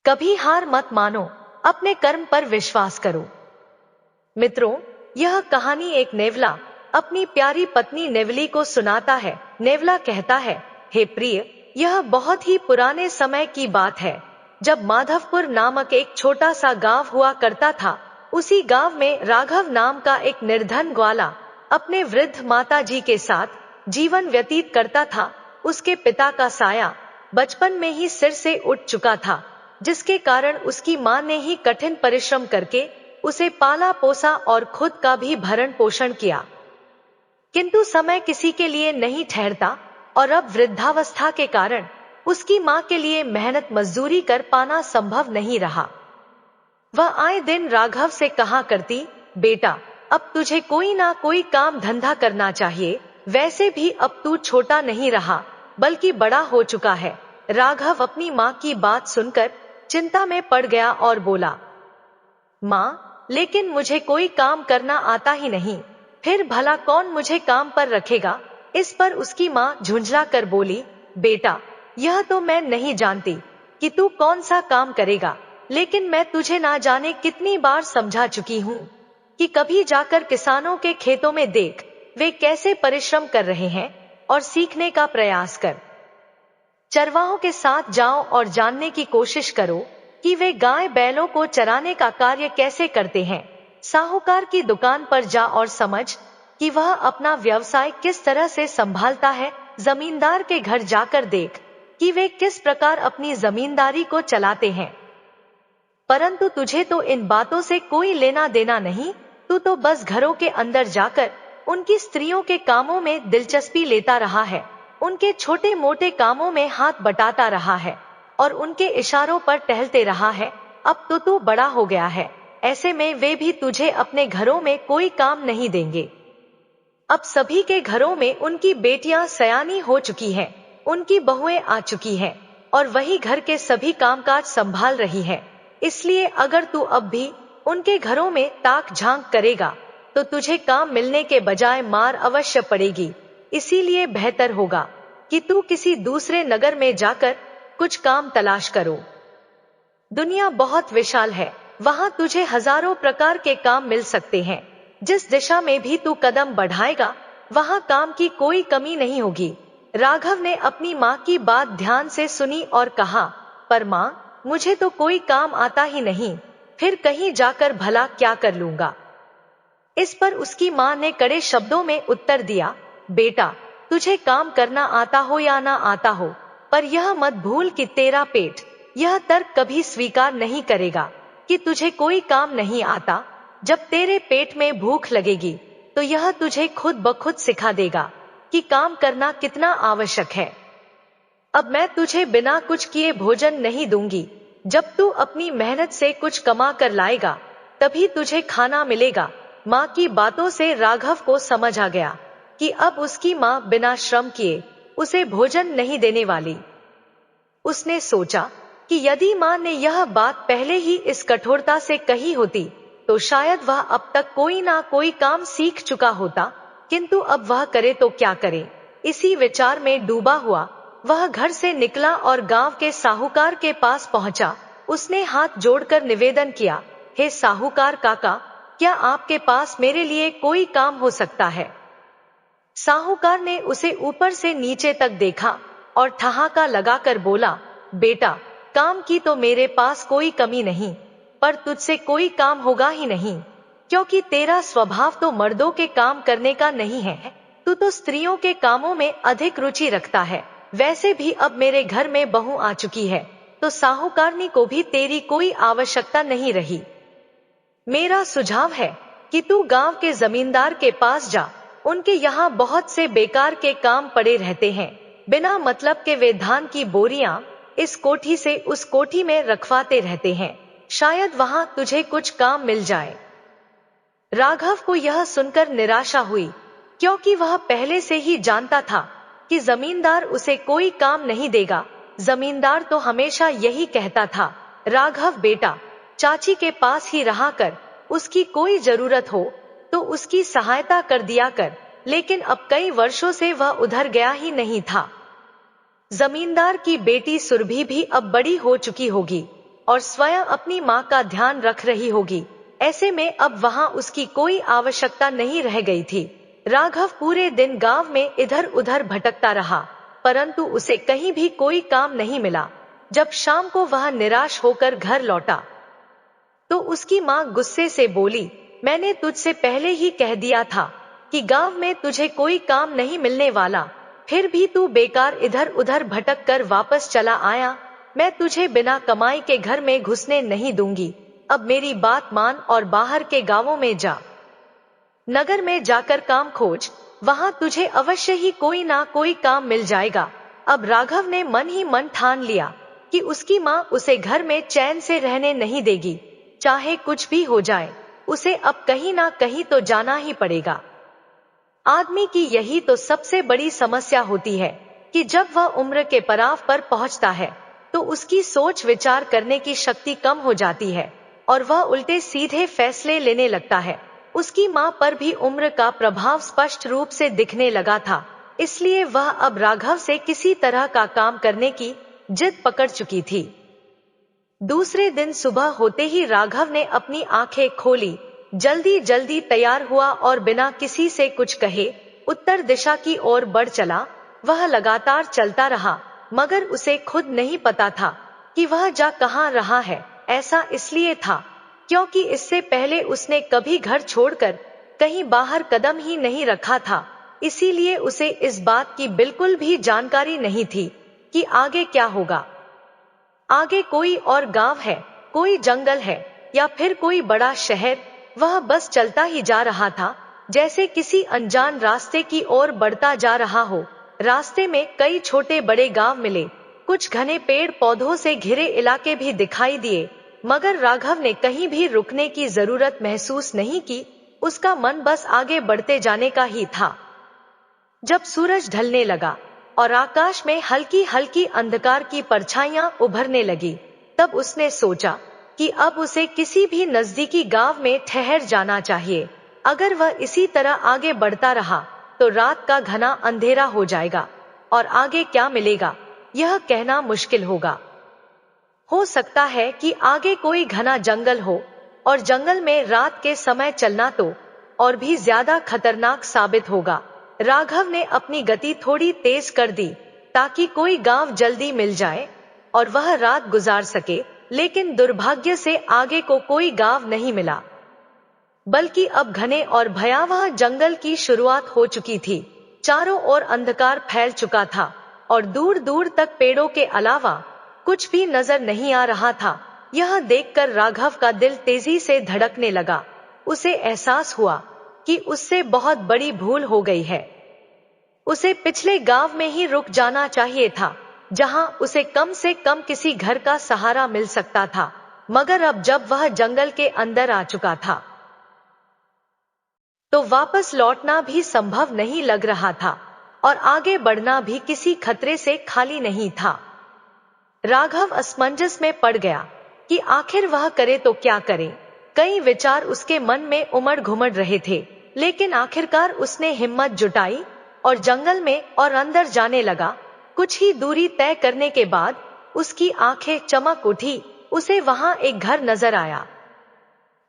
कभी हार मत मानो, अपने कर्म पर विश्वास करो। मित्रों, यह कहानी एक नेवला अपनी प्यारी पत्नी नेवली को सुनाता है। नेवला कहता है, हे प्रिय, यह बहुत ही पुराने समय की बात है, जब माधवपुर नामक एक छोटा सा गांव हुआ करता था। उसी गांव में राघव नाम का एक निर्धन ग्वाला अपने वृद्ध माता जी के साथ जीवन व्यतीत करता था। उसके पिता का साया बचपन में ही सिर से उठ चुका था, जिसके कारण उसकी मां ने ही कठिन परिश्रम करके उसे पाला पोसा और खुद का भी भरण पोषण किया। किंतु समय किसी के लिए नहीं ठहरता और अब वृद्धावस्था के कारण उसकी मां के लिए मेहनत मजदूरी कर पाना संभव नहीं रहा। वह आए दिन राघव से कहा करती, बेटा, अब तुझे कोई ना कोई काम धंधा करना चाहिए। वैसे भी अब तू छोटा नहीं रहा, बल्कि बड़ा हो चुका है। राघव अपनी मां की बात सुनकर चिंता में पड़ गया और बोला, मां, लेकिन मुझे कोई काम करना आता ही नहीं, फिर भला कौन मुझे काम पर रखेगा। इस पर उसकी मां झुंझला कर बोली, बेटा, यह तो मैं नहीं जानती कि तू कौन सा काम करेगा, लेकिन मैं तुझे ना जाने कितनी बार समझा चुकी हूँ कि कभी जाकर किसानों के खेतों में देख, वे कैसे परिश्रम कर रहे हैं, और सीखने का प्रयास कर। चरवाहों के साथ जाओ और जानने की कोशिश करो कि वे गाय बैलों को चराने का कार्य कैसे करते हैं। साहूकार की दुकान पर जा और समझ कि वह अपना व्यवसाय किस तरह से संभालता है। जमींदार के घर जाकर देख कि वे किस प्रकार अपनी जमींदारी को चलाते हैं। परंतु तुझे तो इन बातों से कोई लेना देना नहीं। तू तो बस घरों के अंदर जाकर उनकी स्त्रियों के कामों में दिलचस्पी लेता रहा है, उनके छोटे मोटे कामों में हाथ बटाता रहा है और उनके इशारों पर टहलते रहा है। अब तो तू बड़ा हो गया है, ऐसे में वे भी तुझे अपने घरों में कोई काम नहीं देंगे। अब सभी के घरों में उनकी बेटियां सयानी हो चुकी हैं, उनकी बहुएं आ चुकी हैं और वही घर के सभी कामकाज संभाल रही है। इसलिए अगर तू अब भी उनके घरों में ताक झांक करेगा तो तुझे काम मिलने के बजाय मार अवश्य पड़ेगी। इसीलिए बेहतर होगा कि तू किसी दूसरे नगर में जाकर कुछ काम तलाश करो। दुनिया बहुत विशाल है, वहां तुझे हजारों प्रकार के काम मिल सकते हैं। जिस दिशा में भी तू कदम बढ़ाएगा, वहां काम की कोई कमी नहीं होगी। राघव ने अपनी मां की बात ध्यान से सुनी और कहा, पर मां, मुझे तो कोई काम आता ही नहीं, फिर कहीं जाकर भला क्या कर लूंगा। इस पर उसकी मां ने कड़े शब्दों में उत्तर दिया, बेटा, तुझे काम करना आता हो या ना आता हो, पर यह मत भूल कि तेरा पेट यह तर्क कभी स्वीकार नहीं करेगा कि तुझे कोई काम नहीं आता। जब तेरे पेट में भूख लगेगी तो यह तुझे खुद ब खुद सिखा देगा कि काम करना कितना आवश्यक है। अब मैं तुझे बिना कुछ किए भोजन नहीं दूंगी। जब तू अपनी मेहनत से कुछ कमा कर लाएगा, तभी तुझे खाना मिलेगा। मां की बातों से राघव को समझ आ गया कि अब उसकी मां बिना श्रम किए उसे भोजन नहीं देने वाली। उसने सोचा कि यदि मां ने यह बात पहले ही इस कठोरता से कही होती तो शायद वह अब तक कोई ना कोई काम सीख चुका होता, किंतु अब वह करे तो क्या करे। इसी विचार में डूबा हुआ वह घर से निकला और गांव के साहूकार के पास पहुंचा। उसने हाथ जोड़कर निवेदन किया, हे साहूकार काका, क्या आपके पास मेरे लिए कोई काम हो सकता है। साहूकार ने उसे ऊपर से नीचे तक देखा और ठहाका लगाकर बोला, बेटा, काम की तो मेरे पास कोई कमी नहीं, पर तुझसे कोई काम होगा ही नहीं, क्योंकि तेरा स्वभाव तो मर्दों के काम करने का नहीं है। तू तो स्त्रियों के कामों में अधिक रुचि रखता है। वैसे भी अब मेरे घर में बहू आ चुकी है, तो साहूकारनी को भी तेरी कोई आवश्यकता नहीं रही। मेरा सुझाव है कि तू गांव के जमींदार के पास जा। उनके यहाँ बहुत से बेकार के काम पड़े रहते हैं। बिना मतलब के वे धान की बोरियां इस कोठी से उस कोठी में रखवाते रहते हैं। शायद वहां तुझे कुछ काम मिल जाए। राघव को यह सुनकर निराशा हुई, क्योंकि वह पहले से ही जानता था कि जमींदार उसे कोई काम नहीं देगा। जमींदार तो हमेशा यही कहता था, राघव बेटा, चाची के पास ही रहा कर, उसकी कोई जरूरत हो तो उसकी सहायता कर दिया कर। लेकिन अब कई वर्षों से वह उधर गया ही नहीं था। जमींदार की बेटी सुरभि भी अब बड़ी हो चुकी होगी। और स्वयं अपनी माँ का ध्यान रख रही होगी। ऐसे में अब वहाँ उसकी कोई आवश्यकता नहीं रह गई थी। राघव पूरे दिन गांव में इधर उधर भटकता रहा, परंतु उसे कहीं भी कोई काम नहीं मिला। जब शाम को वह निराश होकर घर लौटा तो उसकी माँ गुस्से से बोली, मैंने तुझसे पहले ही कह दिया था कि गांव में तुझे कोई काम नहीं मिलने वाला, फिर भी तू बेकार इधर उधर भटक कर वापस चला आया। मैं तुझे बिना कमाई के घर में घुसने नहीं दूंगी। अब मेरी बात मान और बाहर के गांवों में जा। नगर में जाकर काम खोज, वहां तुझे अवश्य ही कोई ना कोई काम मिल जाएगा। अब राघव ने मन ही मन ठान लिया कि उसकी माँ उसे घर में चैन से रहने नहीं देगी। चाहे कुछ भी हो जाए, उसे अब कहीं ना कहीं तो जाना ही पड़ेगा। आदमी की यही तो सबसे बड़ी समस्या होती है कि जब वह उम्र के पड़ाव पर पहुंचता है तो उसकी सोच विचार करने की शक्ति कम हो जाती है और वह उल्टे सीधे फैसले लेने लगता है। उसकी माँ पर भी उम्र का प्रभाव स्पष्ट रूप से दिखने लगा था, इसलिए वह अब राघव से किसी तरह का काम करने की जिद पकड़ चुकी थी। दूसरे दिन सुबह होते ही राघव ने अपनी आंखें खोली, जल्दी जल्दी तैयार हुआ और बिना किसी से कुछ कहे उत्तर दिशा की ओर बढ़ चला। वह लगातार चलता रहा, मगर उसे खुद नहीं पता था कि वह जा कहाँ रहा है। ऐसा इसलिए था क्योंकि इससे पहले उसने कभी घर छोड़कर कहीं बाहर कदम ही नहीं रखा था, इसीलिए उसे इस बात की बिल्कुल भी जानकारी नहीं थी कि आगे क्या होगा। आगे कोई और गांव है, कोई जंगल है या फिर कोई बड़ा शहर। वह बस चलता ही जा रहा था, जैसे किसी अनजान रास्ते की ओर बढ़ता जा रहा हो। रास्ते में कई छोटे बड़े गांव मिले, कुछ घने पेड़ पौधों से घिरे इलाके भी दिखाई दिए, मगर राघव ने कहीं भी रुकने की जरूरत महसूस नहीं की। उसका मन बस आगे बढ़ते जाने का ही था। जब सूरज ढलने लगा और आकाश में हल्की हल्की अंधकार की परछाइयां उभरने लगी, तब उसने सोचा कि अब उसे किसी भी नजदीकी गांव में ठहर जाना चाहिए। अगर वह इसी तरह आगे बढ़ता रहा तो रात का घना अंधेरा हो जाएगा और आगे क्या मिलेगा यह कहना मुश्किल होगा। हो सकता है कि आगे कोई घना जंगल हो, और जंगल में रात के समय चलना तो और भी ज्यादा खतरनाक साबित होगा। राघव ने अपनी गति थोड़ी तेज कर दी ताकि कोई गांव जल्दी मिल जाए और वह रात गुजार सके, लेकिन दुर्भाग्य से आगे को कोई गांव नहीं मिला, बल्कि अब घने और भयावह जंगल की शुरुआत हो चुकी थी। चारों ओर अंधकार फैल चुका था और दूर दूर तक पेड़ों के अलावा कुछ भी नजर नहीं आ रहा था। यह देखकर राघव का दिल तेजी से धड़कने लगा। उसे एहसास हुआ कि उससे बहुत बड़ी भूल हो गई है। उसे पिछले गांव में ही रुक जाना चाहिए था, जहां उसे कम से कम किसी घर का सहारा मिल सकता था, मगर अब जब वह जंगल के अंदर आ चुका था तो वापस लौटना भी संभव नहीं लग रहा था और आगे बढ़ना भी किसी खतरे से खाली नहीं था। राघव असमंजस में पड़ गया कि आखिर वह करे तो क्या करे। कई विचार उसके मन में उमड़ घुमड़ रहे थे, लेकिन आखिरकार उसने हिम्मत जुटाई और जंगल में और अंदर जाने लगा। कुछ ही दूरी तय करने के बाद उसकी आंखें चमक उठी। उसे वहां एक घर नजर आया।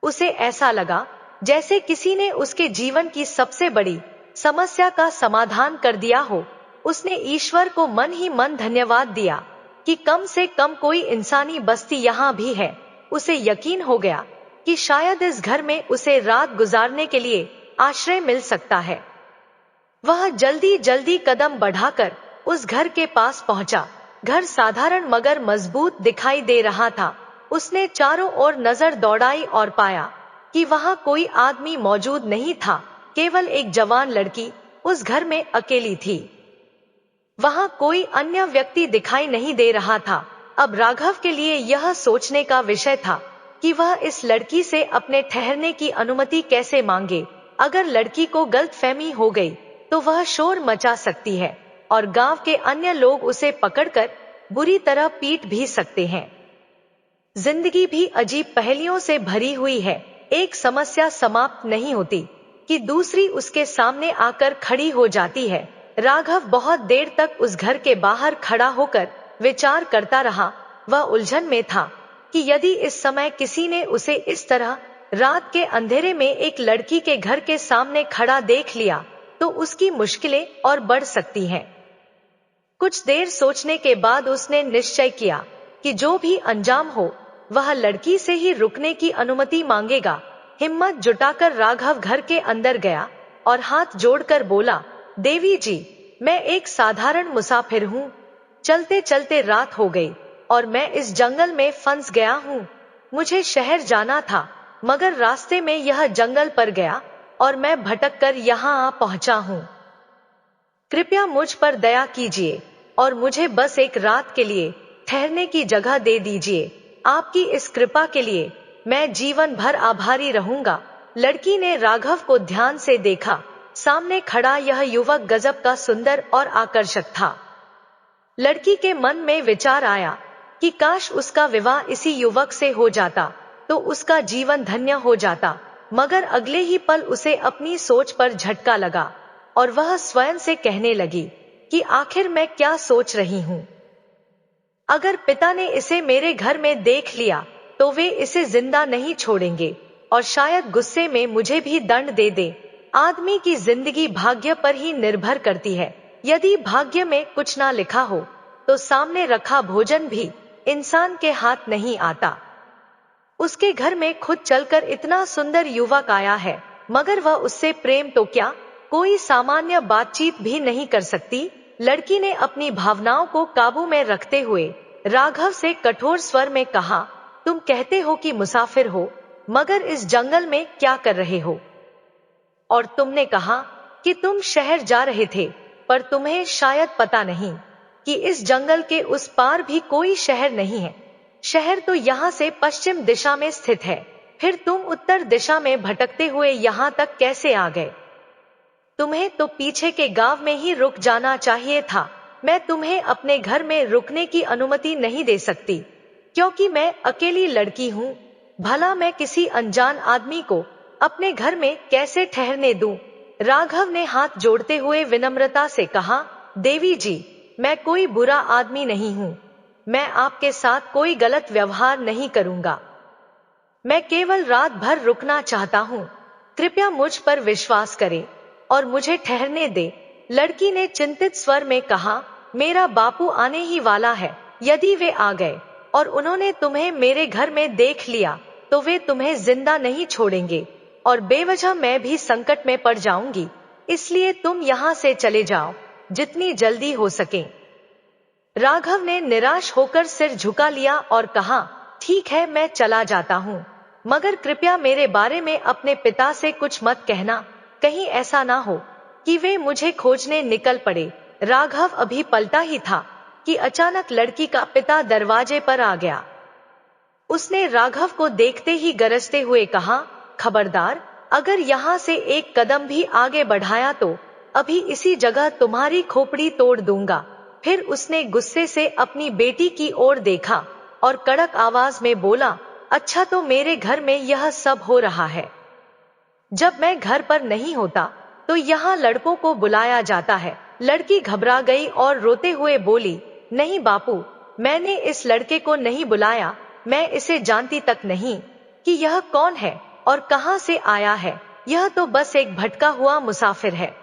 उसे ऐसा लगा जैसे किसी ने उसके जीवन की सबसे बड़ी समस्या का समाधान कर दिया हो। उसने ईश्वर को मन ही मन धन्यवाद दिया कि कम से कम कोई इंसानी बस्ती यहाँ भी है। उसे यकीन हो गया कि शायद इस घर में उसे रात गुजारने के लिए आश्रय मिल सकता है। वह जल्दी जल्दी कदम बढ़ाकर उस घर के पास पहुंचा। घर साधारण मगर मजबूत दिखाई दे रहा था। उसने चारों ओर नजर दौड़ाई और पाया कि वहां कोई आदमी मौजूद नहीं था, केवल एक जवान लड़की उस घर में अकेली थी। वहां कोई अन्य व्यक्ति दिखाई नहीं दे रहा था। अब राघव के लिए यह सोचने का विषय था कि वह इस लड़की से अपने ठहरने की अनुमति कैसे मांगे। अगर लड़की को गलतफहमी हो गई तो वह शोर मचा सकती है और गांव के अन्य लोग उसे पकड़कर बुरी तरह पीट भी सकते हैं। जिंदगी भी अजीब पहेलियों से भरी हुई है। एक समस्या समाप्त नहीं होती कि दूसरी उसके सामने आकर खड़ी हो जाती है। राघव बहुत देर तक उस घर के बाहर खड़ा होकर विचार करता रहा। वह उलझन में था कि यदि इस समय किसी ने उसे इस तरह रात के अंधेरे में एक लड़की के घर के सामने खड़ा देख लिया तो उसकी मुश्किलें और बढ़ सकती हैं। कुछ देर सोचने के बाद उसने निश्चय किया कि जो भी अंजाम हो वह लड़की से ही रुकने की अनुमति मांगेगा। हिम्मत जुटाकर राघव घर के अंदर गया और हाथ जोड़कर बोला, देवी जी, मैं एक साधारण मुसाफिर हूँ। चलते चलते रात हो गई और मैं इस जंगल में फंस गया हूँ। मुझे शहर जाना था मगर रास्ते में यह जंगल पर गया और मैं भटक कर यहाँ आ पहुंचा हूँ। कृपया मुझ पर दया कीजिए और मुझे बस एक रात के लिए ठहरने की जगह दे दीजिए। आपकी इस कृपा के लिए मैं जीवन भर आभारी रहूंगा। लड़की ने राघव को ध्यान से देखा। सामने खड़ा यह युवक गजब का सुंदर और आकर्षक था। लड़की के मन में विचार आया कि काश उसका विवाह इसी युवक से हो जाता तो उसका जीवन धन्य हो जाता। मगर अगले ही पल उसे अपनी सोच पर झटका लगा और वह स्वयं से कहने लगी कि आखिर मैं क्या सोच रही हूँ। अगर पिता ने इसे मेरे घर में देख लिया तो वे इसे जिंदा नहीं छोड़ेंगे और शायद गुस्से में मुझे भी दंड दे दे। आदमी की जिंदगी भाग्य पर ही निर्भर करती है। यदि भाग्य में कुछ ना लिखा हो तो सामने रखा भोजन भी इंसान के हाथ नहीं आता। उसके घर में खुद चलकर इतना सुंदर युवक आया है मगर वह उससे प्रेम तो क्या कोई सामान्य बातचीत भी नहीं कर सकती। लड़की ने अपनी भावनाओं को काबू में रखते हुए राघव से कठोर स्वर में कहा, तुम कहते हो कि मुसाफिर हो मगर इस जंगल में क्या कर रहे हो? और तुमने कहा कि तुम शहर जा रहे थे, पर तुम्हें शायद पता नहीं कि इस जंगल के उस पार भी कोई शहर नहीं है। शहर तो यहाँ से पश्चिम दिशा में स्थित है। फिर तुम उत्तर दिशा में भटकते हुए यहाँ तक कैसे आ गए? तुम्हें तो पीछे के गांव में ही रुक जाना चाहिए था। मैं तुम्हें अपने घर में रुकने की अनुमति नहीं दे सकती क्योंकि मैं अकेली लड़की हूँ। भला मैं किसी अनजान आदमी को अपने घर में कैसे ठहरने दूं? राघव ने हाथ जोड़ते हुए विनम्रता से कहा, देवी जी, मैं कोई बुरा आदमी नहीं हूँ। मैं आपके साथ कोई गलत व्यवहार नहीं करूंगा। मैं केवल रात भर रुकना चाहता हूँ। कृपया मुझ पर विश्वास करें और मुझे ठहरने दे। लड़की ने चिंतित स्वर में कहा, मेरा बापू आने ही वाला है। यदि वे आ गए और उन्होंने तुम्हें मेरे घर में देख लिया तो वे तुम्हें जिंदा नहीं छोड़ेंगे और बेवजह मैं भी संकट में पड़ जाऊंगी। इसलिए तुम यहाँ से चले जाओ जितनी जल्दी हो सके। राघव ने निराश होकर सिर झुका लिया और कहा, ठीक है, मैं चला जाता हूँ, मगर कृपया मेरे बारे में अपने पिता से कुछ मत कहना। कहीं ऐसा ना हो कि वे मुझे खोजने निकल पड़े। राघव अभी पलटा ही था कि अचानक लड़की का पिता दरवाजे पर आ गया। उसने राघव को देखते ही गरजते हुए कहा, खबरदार, अगर यहाँ से एक कदम भी आगे बढ़ाया तो अभी इसी जगह तुम्हारी खोपड़ी तोड़ दूंगा। फिर उसने गुस्से से अपनी बेटी की ओर देखा और कड़क आवाज में बोला, अच्छा तो मेरे घर में यह सब हो रहा है। जब मैं घर पर नहीं होता तो यहाँ लड़कों को बुलाया जाता है। लड़की घबरा गई और रोते हुए बोली, नहीं बापू, मैंने इस लड़के को नहीं बुलाया। मैं इसे जानती तक नहीं कि यह कौन है और कहां से आया है। यह तो बस एक भटका हुआ मुसाफिर है।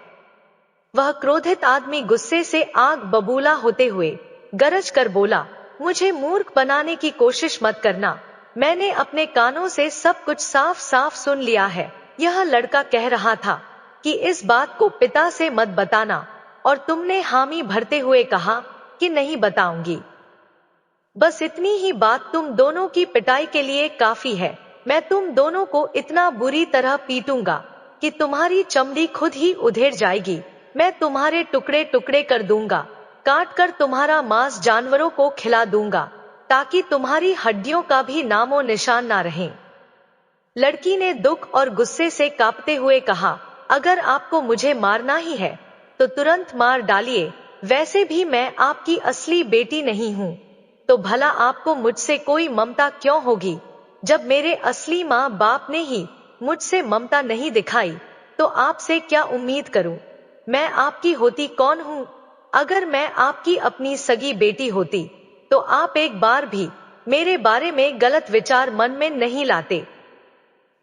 वह क्रोधित आदमी गुस्से से आग बबूला होते हुए गरज कर बोला, मुझे मूर्ख बनाने की कोशिश मत करना। मैंने अपने कानों से सब कुछ साफ साफ सुन लिया है। यह लड़का कह रहा था कि इस बात को पिता से मत बताना और तुमने हामी भरते हुए कहा कि नहीं बताऊंगी। बस इतनी ही बात तुम दोनों की पिटाई के लिए काफी है। मैं तुम दोनों को इतना बुरी तरह पीटूंगा कि तुम्हारी चमड़ी खुद ही उधेड़ जाएगी। मैं तुम्हारे टुकड़े टुकड़े कर दूंगा, काट कर तुम्हारा मांस जानवरों को खिला दूंगा ताकि तुम्हारी हड्डियों का भी नामो निशान ना रहे। लड़की ने दुख और गुस्से से कांपते हुए कहा, अगर आपको मुझे मारना ही है तो तुरंत मार डालिए। वैसे भी मैं आपकी असली बेटी नहीं हूँ तो भला आपको मुझसे कोई ममता क्यों होगी? जब मेरे असली माँ बाप ने ही मुझसे ममता नहीं दिखाई तो आपसे क्या उम्मीद करूं? मैं आपकी होती कौन हूँ? अगर मैं आपकी अपनी सगी बेटी होती तो आप एक बार भी मेरे बारे में गलत विचार मन में नहीं लाते।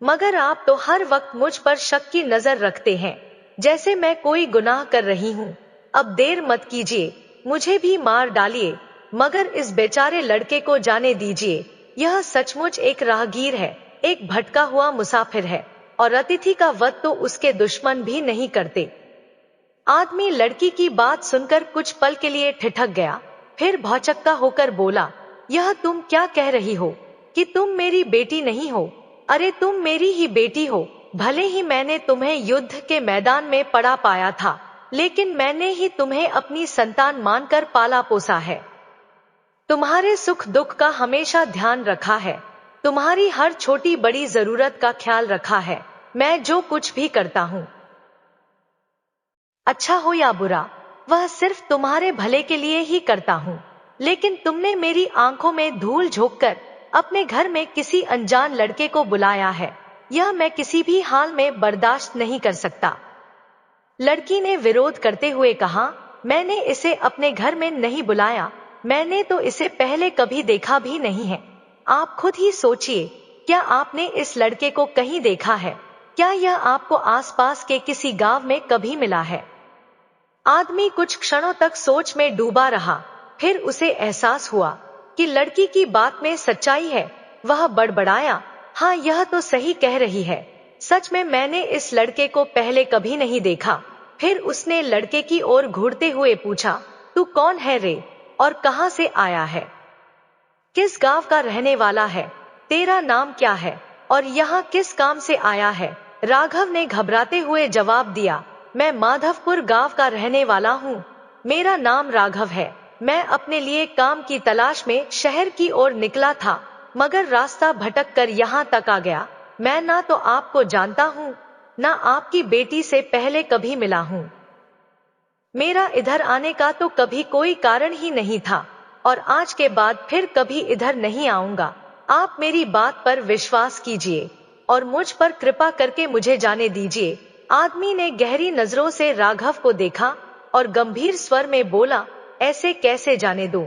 मगर आप तो हर वक्त मुझ पर शक की नजर रखते हैं, जैसे मैं कोई गुनाह कर रही हूँ। अब देर मत कीजिए, मुझे भी मार डालिए, मगर इस बेचारे लड़के को जाने दीजिए। यह सचमुच एक राहगीर है, एक भटका हुआ मुसाफिर है, और अतिथि का वध तो उसके दुश्मन भी नहीं करते। आदमी लड़की की बात सुनकर कुछ पल के लिए ठिठक गया, फिर भौचक्का होकर बोला, यह तुम क्या कह रही हो कि तुम मेरी बेटी नहीं हो? अरे तुम मेरी ही बेटी हो। भले ही मैंने तुम्हें युद्ध के मैदान में पड़ा पाया था, लेकिन मैंने ही तुम्हें अपनी संतान मानकर पाला पोसा है। तुम्हारे सुख दुख का हमेशा ध्यान रखा है, तुम्हारी हर छोटी बड़ी जरूरत का ख्याल रखा है। मैं जो कुछ भी करता हूँ, अच्छा हो या बुरा, वह सिर्फ तुम्हारे भले के लिए ही करता हूँ। लेकिन तुमने मेरी आंखों में धूल झोंककर अपने घर में किसी अनजान लड़के को बुलाया है, यह मैं किसी भी हाल में बर्दाश्त नहीं कर सकता। लड़की ने विरोध करते हुए कहा, मैंने इसे अपने घर में नहीं बुलाया, मैंने तो इसे पहले कभी देखा भी नहीं है। आप खुद ही सोचिए, क्या आपने इस लड़के को कहीं देखा है? क्या यह आपको आसपास के किसी गांव में कभी मिला है? आदमी कुछ क्षणों तक सोच में डूबा रहा, फिर उसे एहसास हुआ कि लड़की की बात में सच्चाई है। वह बड़बड़ाया, हाँ यह तो सही कह रही है, सच में मैंने इस लड़के को पहले कभी नहीं देखा। फिर उसने लड़के की ओर घूरते हुए पूछा, तू कौन है रे, और कहाँ से आया है? किस गांव का रहने वाला है? तेरा नाम क्या है, और यहाँ किस काम से आया है? राघव ने घबराते हुए जवाब दिया, मैं माधवपुर गांव का रहने वाला हूँ। मेरा नाम राघव है। मैं अपने लिए काम की तलाश में शहर की ओर निकला था, मगर रास्ता भटक कर यहाँ तक आ गया। मैं ना तो आपको जानता हूँ, ना आपकी बेटी से पहले कभी मिला हूँ। मेरा इधर आने का तो कभी कोई कारण ही नहीं था, और आज के बाद फिर कभी इधर नहीं आऊंगा। आप मेरी बात पर विश्वास कीजिए और मुझ पर कृपा करके मुझे जाने दीजिए। आदमी ने गहरी नजरों से राघव को देखा और गंभीर स्वर में बोला, ऐसे कैसे जाने दूं?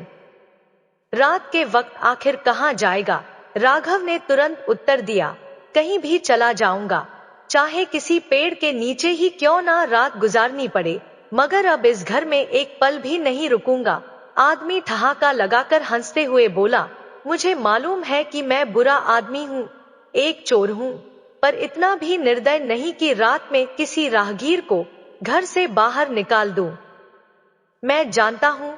रात के वक्त आखिर कहाँ जाएगा? राघव ने तुरंत उत्तर दिया, कहीं भी चला जाऊंगा, चाहे किसी पेड़ के नीचे ही क्यों ना रात गुजारनी पड़े, मगर अब इस घर में एक पल भी नहीं रुकूंगा। आदमी ठहाका लगाकर हंसते हुए बोला, मुझे मालूम है कि मैं बुरा आदमी हूँ, एक चोर हूँ, पर इतना भी निर्दय नहीं कि रात में किसी राहगीर को घर से बाहर निकाल दूं। मैं जानता हूँ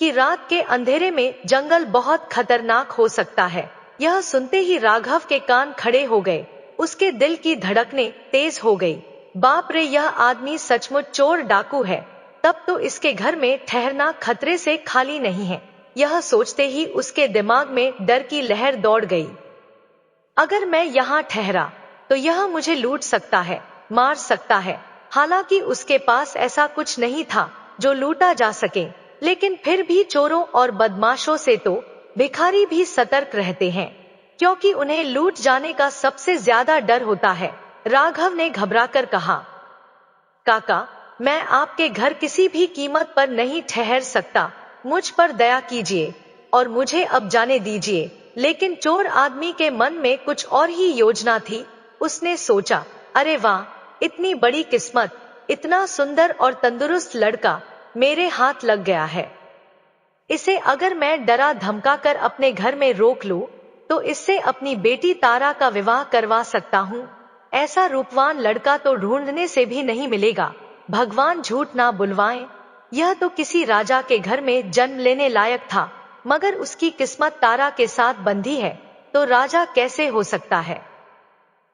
कि रात के अंधेरे में जंगल बहुत खतरनाक हो सकता है। यह सुनते ही राघव के कान खड़े हो गए, उसके दिल की धड़कनें तेज हो गई। बाप रे, यह आदमी सचमुच चोर डाकू है, तब तो इसके घर में ठहरना खतरे से खाली नहीं है। यह सोचते ही उसके दिमाग में डर की लहर दौड़ गई। अगर मैं यहाँ ठहरा तो यह मुझे लूट सकता है, मार सकता है। हालांकि उसके पास ऐसा कुछ नहीं था जो लूटा जा सके, लेकिन फिर भी चोरों और बदमाशों से तो भिखारी भी सतर्क रहते हैं, क्योंकि उन्हें लूट जाने का सबसे ज्यादा डर होता है। राघव ने घबराकर कहा, काका, मैं आपके घर किसी भी कीमत पर नहीं ठहर सकता, मुझ पर दया कीजिए और मुझे अब जाने दीजिए। लेकिन चोर आदमी के मन में कुछ और ही योजना थी। उसने सोचा, अरे वाह, इतनी बड़ी किस्मत, इतना सुंदर और तंदुरुस्त लड़का मेरे हाथ लग गया है। इसे अगर मैं डरा धमका कर अपने घर में रोक लूं, तो इससे अपनी बेटी तारा का विवाह करवा सकता हूँ। ऐसा रूपवान लड़का तो ढूंढने से भी नहीं मिलेगा, भगवान झूठ ना बुलवाएं। यह तो किसी राजा के घर में जन्म लेने लायक था, मगर उसकी किस्मत तारा के साथ बंधी है, तो राजा कैसे हो सकता है?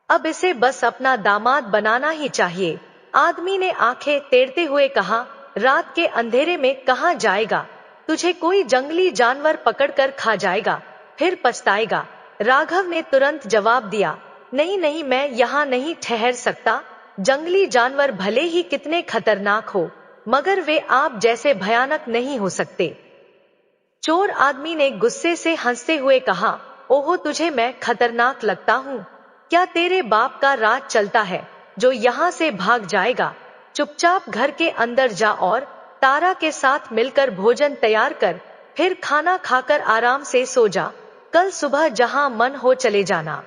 अब इसे बस अपना दामाद बनाना ही चाहिए। आदमी ने आंखें टेढ़ते हुए कहा, रात के अंधेरे में कहाँ जाएगा? तुझे कोई जंगली जानवर पकड़कर खा जाएगा, फिर पछताएगा। राघव ने तुरंत जवाब दिया, नहीं नहीं, मैं यहाँ नहीं ठहर सकता। जंगली जानवर भले ही कितने खतरनाक हो, मगर वे आप जैसे भयानक नहीं हो सकते। चोर आदमी ने गुस्से से हंसते हुए कहा, ओहो, तुझे मैं खतरनाक लगता हूँ? क्या तेरे बाप का राज चलता है जो यहाँ से भाग जाएगा? चुपचाप घर के अंदर जा और तारा के साथ मिलकर भोजन तैयार कर, फिर खाना खाकर आराम से सो जा। कल सुबह जहां मन हो चले जाना।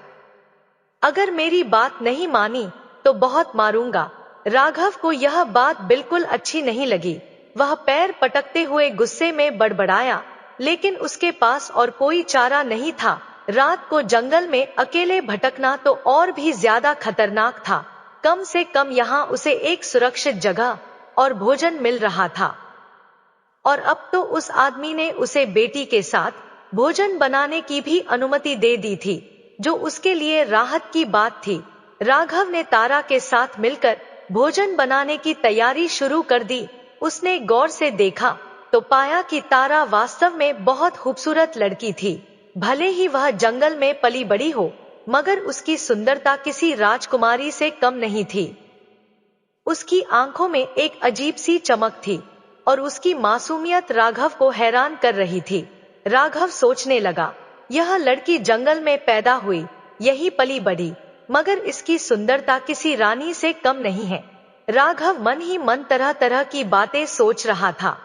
अगर मेरी बात नहीं मानी तो बहुत मारूंगा। राघव को यह बात बिल्कुल अच्छी नहीं लगी। वह पैर पटकते हुए गुस्से में बड़बड़ाया, लेकिन उसके पास और कोई चारा नहीं था। रात को जंगल में अकेले भटकना तो और भी ज्यादा खतरनाक था। कम से कम यहाँ उसे एक सुरक्षित जगह और भोजन मिल रहा था, और अब तो उस आदमी ने उसे बेटी के साथ भोजन बनाने की भी अनुमति दे दी थी, जो उसके लिए राहत की बात थी। राघव ने तारा के साथ मिलकर भोजन बनाने की तैयारी शुरू कर दी। उसने गौर से देखा तो पाया कि तारा वास्तव में बहुत खूबसूरत लड़की थी। भले ही वह जंगल में पली बड़ी हो, मगर उसकी सुंदरता किसी राजकुमारी से कम नहीं थी। उसकी आंखों में एक अजीब सी चमक थी और उसकी मासूमियत राघव को हैरान कर रही थी। राघव सोचने लगा, यह लड़की जंगल में पैदा हुई, यही पली बड़ी, मगर इसकी सुंदरता किसी रानी से कम नहीं है। राघव मन ही मन तरह तरह की बातें सोच रहा था।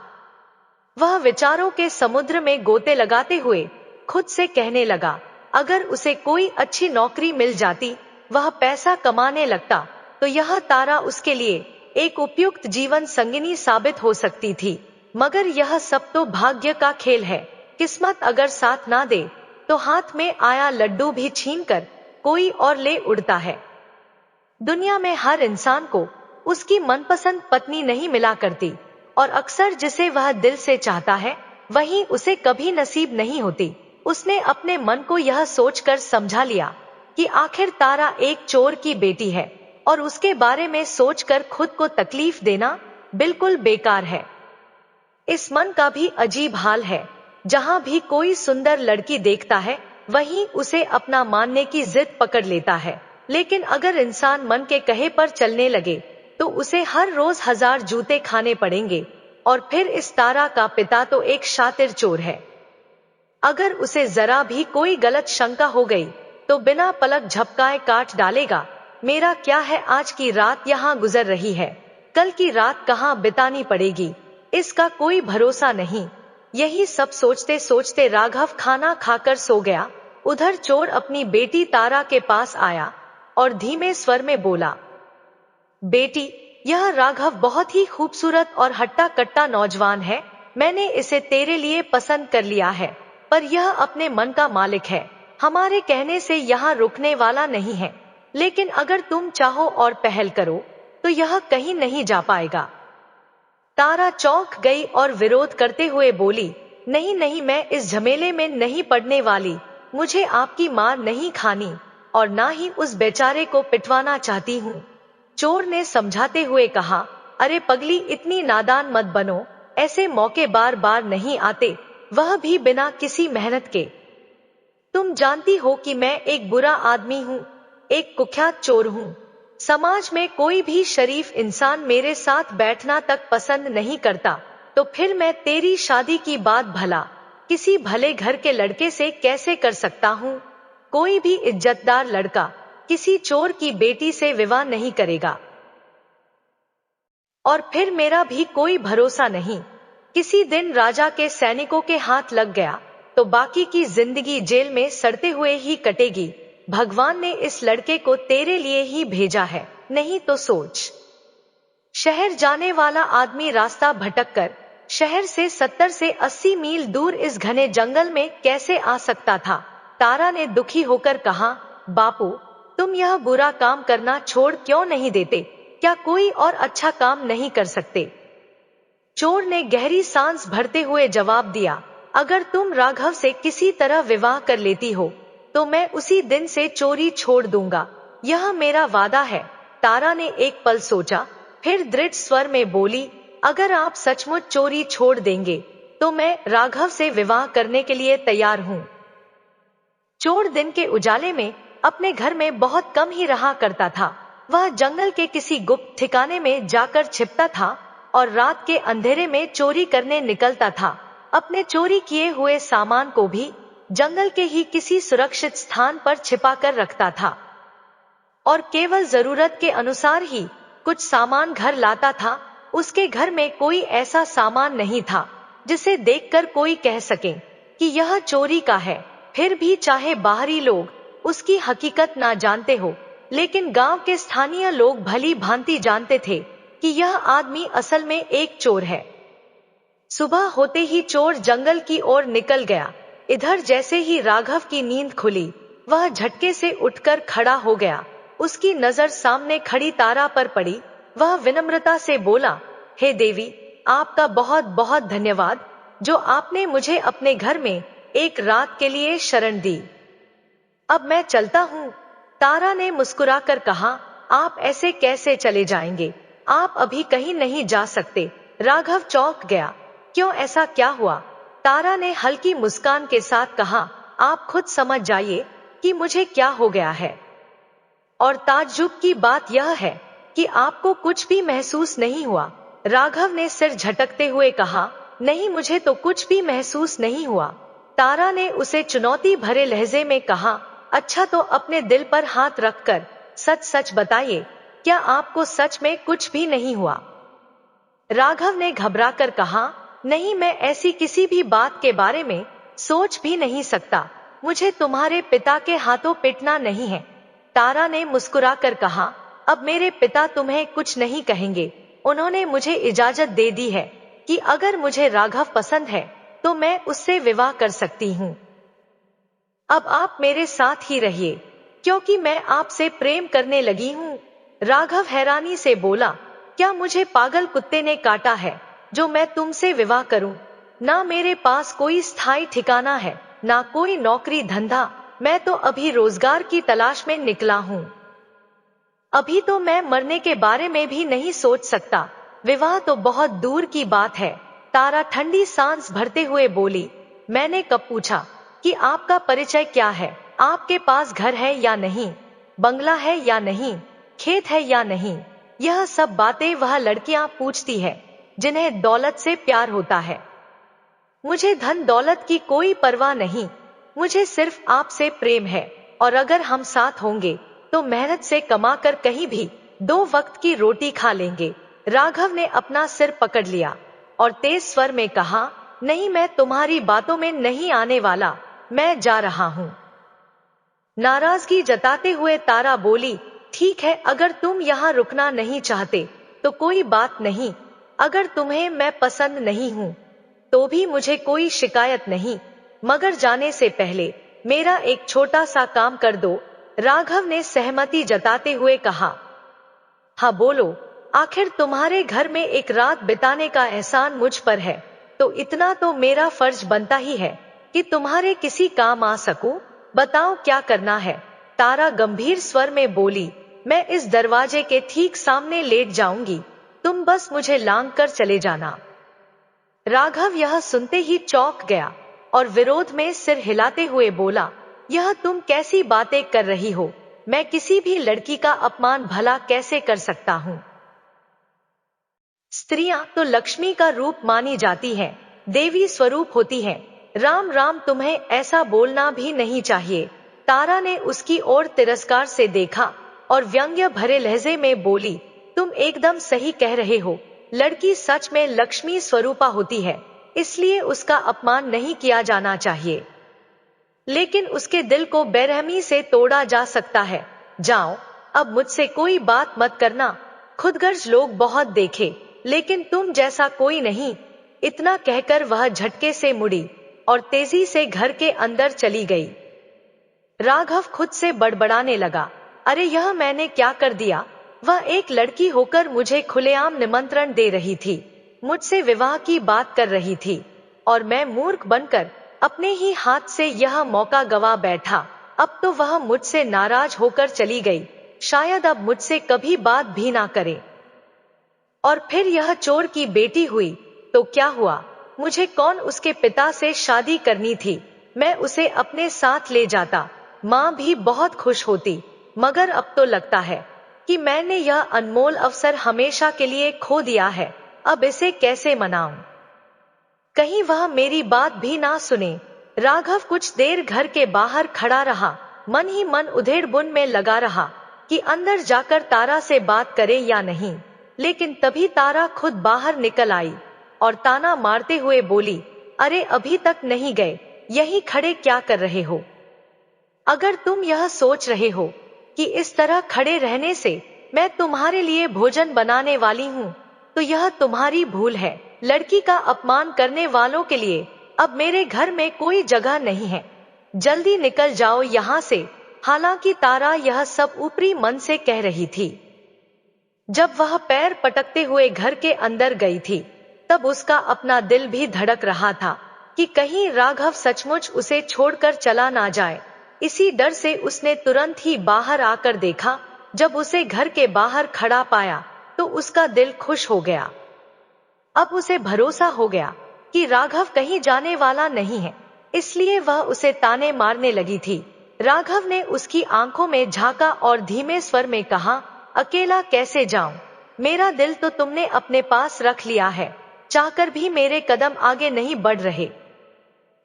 वह विचारों के समुद्र में गोते लगाते हुए खुद से कहने लगा, अगर उसे कोई अच्छी नौकरी मिल जाती, वह पैसा कमाने लगता, तो यह तारा उसके लिए एक उपयुक्त जीवन संगिनी साबित हो सकती थी। मगर यह सब तो भाग्य का खेल है। किस्मत अगर साथ ना दे तो हाथ में आया लड्डू भी छीनकर कोई और ले उड़ता है। दुनिया में हर इंसान को उसकी मनपसंद पत्नी नहीं मिला करती, और अक्सर जिसे वह दिल से चाहता है वही उसे कभी नसीब नहीं होती। उसने अपने मन को यह सोचकर समझा लिया कि आखिर तारा एक चोर की बेटी है, और उसके बारे में सोचकर खुद को तकलीफ देना बिल्कुल बेकार है। इस मन का भी अजीब हाल है। जहां भी कोई सुंदर लड़की देखता है, वहीं उसे अपना मानने की जिद पकड़ लेता है। लेकिन अगर इंसान मन के कहे पर चलने लगे तो उसे हर रोज 1000 जूते खाने पड़ेंगे। और फिर इस तारा का पिता तो एक शातिर चोर है। अगर उसे जरा भी कोई गलत शंका हो गई तो बिना पलक झपकाए काट डालेगा। मेरा क्या है, आज की रात यहाँ गुजर रही है, कल की रात कहाँ बितानी पड़ेगी, इसका कोई भरोसा नहीं। यही सब सोचते सोचते राघव खाना खाकर सो गया। उधर चोर अपनी बेटी तारा के पास आया और धीमे स्वर में बोला, बेटी, यह राघव बहुत ही खूबसूरत और हट्टा कट्टा नौजवान है। मैंने इसे तेरे लिए पसंद कर लिया है, पर यह अपने मन का मालिक है। हमारे कहने से यहाँ रुकने वाला नहीं है। लेकिन अगर तुम चाहो और पहल करो तो यह कहीं नहीं जा पाएगा। तारा चौंक गई और विरोध करते हुए बोली, नहीं नहीं, मैं इस झमेले में नहीं पड़ने वाली। मुझे आपकी मार नहीं खानी, और ना ही उस बेचारे को पिटवाना चाहती हूँ। चोर ने समझाते हुए कहा, अरे पगली, इतनी नादान मत बनो। ऐसे मौके बार बार नहीं आते, वह भी बिना किसी मेहनत के। तुम जानती हो कि मैं एक बुरा आदमी हूँ, एक कुख्यात चोर हूँ। समाज में कोई भी शरीफ इंसान मेरे साथ बैठना तक पसंद नहीं करता, तो फिर मैं तेरी शादी की बात भला किसी भले घर के लड़के से कैसे कर सकता हूँ। कोई भी इज्जतदार लड़का किसी चोर की बेटी से विवाह नहीं करेगा। और फिर मेरा भी कोई भरोसा नहीं। किसी दिन राजा के सैनिकों के हाथ लग गया तो बाकी की जिंदगी जेल में सड़ते हुए ही कटेगी। भगवान ने इस लड़के को तेरे लिए ही भेजा है, नहीं तो सोच। शहर जाने वाला आदमी रास्ता भटककर शहर से 70 से 80 मील दूर इस घने जंगल में कैसे आ सकता था। तारा ने दुखी होकर कहा, बापू, तुम यह बुरा काम करना छोड़ क्यों नहीं देते? क्या कोई और अच्छा काम नहीं कर सकते? चोर ने गहरी सांस भरते हुए जवाब दिया, अगर तुम राघव से किसी तरह विवाह कर लेती हो तो मैं उसी दिन से चोरी छोड़ दूंगा। यह मेरा वादा है। तारा ने एक पल सोचा, फिर दृढ़ स्वर में बोली, अगर आप सचमुच चोरी छोड़ देंगे तो मैं राघव से विवाह करने के लिए तैयार हूँ। चोर दिन के उजाले में अपने घर में बहुत कम ही रहा करता था। वह जंगल के किसी गुप्त ठिकाने में जाकर छिपता था और रात के अंधेरे में चोरी करने निकलता था। अपने चोरी किए हुए सामान को भी जंगल के ही किसी सुरक्षित स्थान पर छिपा कर रखता था, और केवल जरूरत के अनुसार ही कुछ सामान घर लाता था। उसके घर में कोई ऐसा सामान नहीं था जिसे देखकर कोई कह सके कि यह चोरी का है। फिर भी चाहे बाहरी लोग उसकी हकीकत ना जानते हो, लेकिन गांव के स्थानीय लोग भली भांति जानते थे कि यह आदमी असल में एक चोर है। सुबह होते ही चोर जंगल की ओर निकल गया। इधर जैसे ही राघव की नींद खुली, वह झटके से उठकर खड़ा हो गया। उसकी नजर सामने खड़ी तारा पर पड़ी। वह विनम्रता से बोला, हे देवी, आपका बहुत बहुत धन्यवाद, जो आपने मुझे अपने घर में एक रात के लिए शरण दी। अब मैं चलता हूँ। तारा ने मुस्कुराकर कहा, आप ऐसे कैसे चले जाएंगे? आप अभी कहीं नहीं जा सकते। राघव चौंक गया। क्यों, ऐसा क्या हुआ? तारा ने हल्की मुस्कान के साथ कहा, आप खुद समझ जाइए कि मुझे क्या हो गया है। और ताज्जुब की बात यह है कि आपको कुछ भी महसूस नहीं हुआ। राघव ने सिर झटकते हुए कहा, नहीं, मुझे तो कुछ भी महसूस नहीं हुआ। तारा ने उसे चुनौती भरे लहजे में कहा, अच्छा तो अपने दिल पर हाथ रखकर सच सच बताइए, क्या आपको सच में कुछ भी नहीं हुआ? राघव ने घबराकर कहा, नहीं, मैं ऐसी किसी भी बात के बारे में सोच भी नहीं सकता। मुझे तुम्हारे पिता के हाथों पिटना नहीं है। तारा ने मुस्कुराकर कहा, अब मेरे पिता तुम्हें कुछ नहीं कहेंगे। उन्होंने मुझे इजाजत दे दी है कि अगर मुझे राघव पसंद है तो मैं उससे विवाह कर सकती हूँ। अब आप मेरे साथ ही रहिए, क्योंकि मैं आपसे प्रेम करने लगी हूँ। राघव हैरानी से बोला, क्या मुझे पागल कुत्ते ने काटा है जो मैं तुमसे विवाह करूं? ना मेरे पास कोई स्थायी ठिकाना है, ना कोई नौकरी धंधा। मैं तो अभी रोजगार की तलाश में निकला हूं। अभी तो मैं मरने के बारे में भी नहीं सोच सकता। विवाह तो बहुत दूर की बात है। तारा ठंडी सांस भरते हुए बोली, मैंने कब पूछा कि आपका परिचय क्या है? आपके पास घर है या नहीं, बंगला है या नहीं, खेत है या नहीं? यह सब बातें वह लड़कियां पूछती है जिन्हें दौलत से प्यार होता है। मुझे धन दौलत की कोई परवाह नहीं। मुझे सिर्फ आपसे प्रेम है, और अगर हम साथ होंगे तो मेहनत से कमाकर कहीं भी 2 वक्त की रोटी खा लेंगे। राघव ने अपना सिर पकड़ लिया और तेज स्वर में कहा, नहीं, मैं तुम्हारी बातों में नहीं आने वाला। मैं जा रहा हूँ। नाराजगी जताते हुए तारा बोली, ठीक है, अगर तुम यहाँ रुकना नहीं चाहते तो कोई बात नहीं। अगर तुम्हें मैं पसंद नहीं हूँ तो भी मुझे कोई शिकायत नहीं, मगर जाने से पहले मेरा एक छोटा सा काम कर दो। राघव ने सहमति जताते हुए कहा, हाँ बोलो, आखिर तुम्हारे घर में एक रात बिताने का एहसान मुझ पर है, तो इतना तो मेरा फर्ज बनता ही है कि तुम्हारे किसी काम आ सकूं। बताओ क्या करना है? तारा गंभीर स्वर में बोली, मैं इस दरवाजे के ठीक सामने लेट जाऊंगी, तुम बस मुझे लांग कर चले जाना। राघव यह सुनते ही चौंक गया और विरोध में सिर हिलाते हुए बोला, यह तुम कैसी बातें कर रही हो? मैं किसी भी लड़की का अपमान भला कैसे कर सकता हूँ? स्त्रियां तो लक्ष्मी का रूप मानी जाती हैं, देवी स्वरूप होती हैं। राम राम, तुम्हें ऐसा बोलना भी नहीं चाहिए। तारा ने उसकी ओर तिरस्कार से देखा और व्यंग्य भरे लहजे में बोली, तुम एकदम सही कह रहे हो। लड़की सच में लक्ष्मी स्वरूपा होती है, इसलिए उसका अपमान नहीं किया जाना चाहिए, लेकिन उसके दिल को बेरहमी से तोड़ा जा सकता है। जाओ, अब मुझसे कोई बात मत करना। खुदगर्ज लोग बहुत देखे, लेकिन तुम जैसा कोई नहीं। इतना कहकर वह झटके से मुड़ी और तेजी से घर के अंदर चली गई। राघव खुद से बड़बड़ाने लगा, अरे यह मैंने क्या कर दिया? वह एक लड़की होकर मुझे खुलेआम निमंत्रण दे रही थी, मुझसे विवाह की बात कर रही थी, और मैं मूर्ख बनकर अपने ही हाथ से यह मौका गवा बैठा। अब तो वह मुझसे नाराज होकर चली गई, शायद अब मुझसे कभी बात भी ना करे। और फिर यह चोर की बेटी हुई तो क्या हुआ? मुझे कौन उसके पिता से शादी करनी थी? मैं उसे अपने साथ ले जाता, माँ भी बहुत खुश होती, मगर अब तो लगता है कि मैंने यह अनमोल अवसर हमेशा के लिए खो दिया है। अब इसे कैसे मनाऊं? कहीं वह मेरी बात भी ना सुने। राघव कुछ देर घर के बाहर खड़ा रहा, मन ही मन उधेड़-बुन में लगा रहा कि अंदर जाकर तारा से बात करे या नहीं। लेकिन तभी तारा खुद बाहर निकल आई और ताना मारते हुए बोली, अरे अभी तक नहीं गए? यहीं खड़े क्या कर रहे हो? अगर तुम यह सोच रहे हो कि इस तरह खड़े रहने से मैं तुम्हारे लिए भोजन बनाने वाली हूँ, तो यह तुम्हारी भूल है। लड़की का अपमान करने वालों के लिए अब मेरे घर में कोई जगह नहीं है। जल्दी निकल जाओ यहाँ से। हालांकि तारा यह सब ऊपरी मन से कह रही थी। जब वह पैर पटकते हुए घर के अंदर गई थी, तब उसका अपना दिल भी धड़क रहा था कि कहीं राघव सचमुच उसे छोड़कर चला ना जाए। इसी डर से उसने तुरंत ही बाहर आकर देखा। जब उसे घर के बाहर खड़ा पाया तो उसका दिल खुश हो गया। अब उसे भरोसा हो गया कि राघव कहीं जाने वाला नहीं है, इसलिए वह उसे ताने मारने लगी थी। राघव ने उसकी आंखों में झांका और धीमे स्वर में कहा, अकेला कैसे जाऊं? मेरा दिल तो तुमने अपने पास रख लिया है, चाहकर भी मेरे कदम आगे नहीं बढ़ रहे।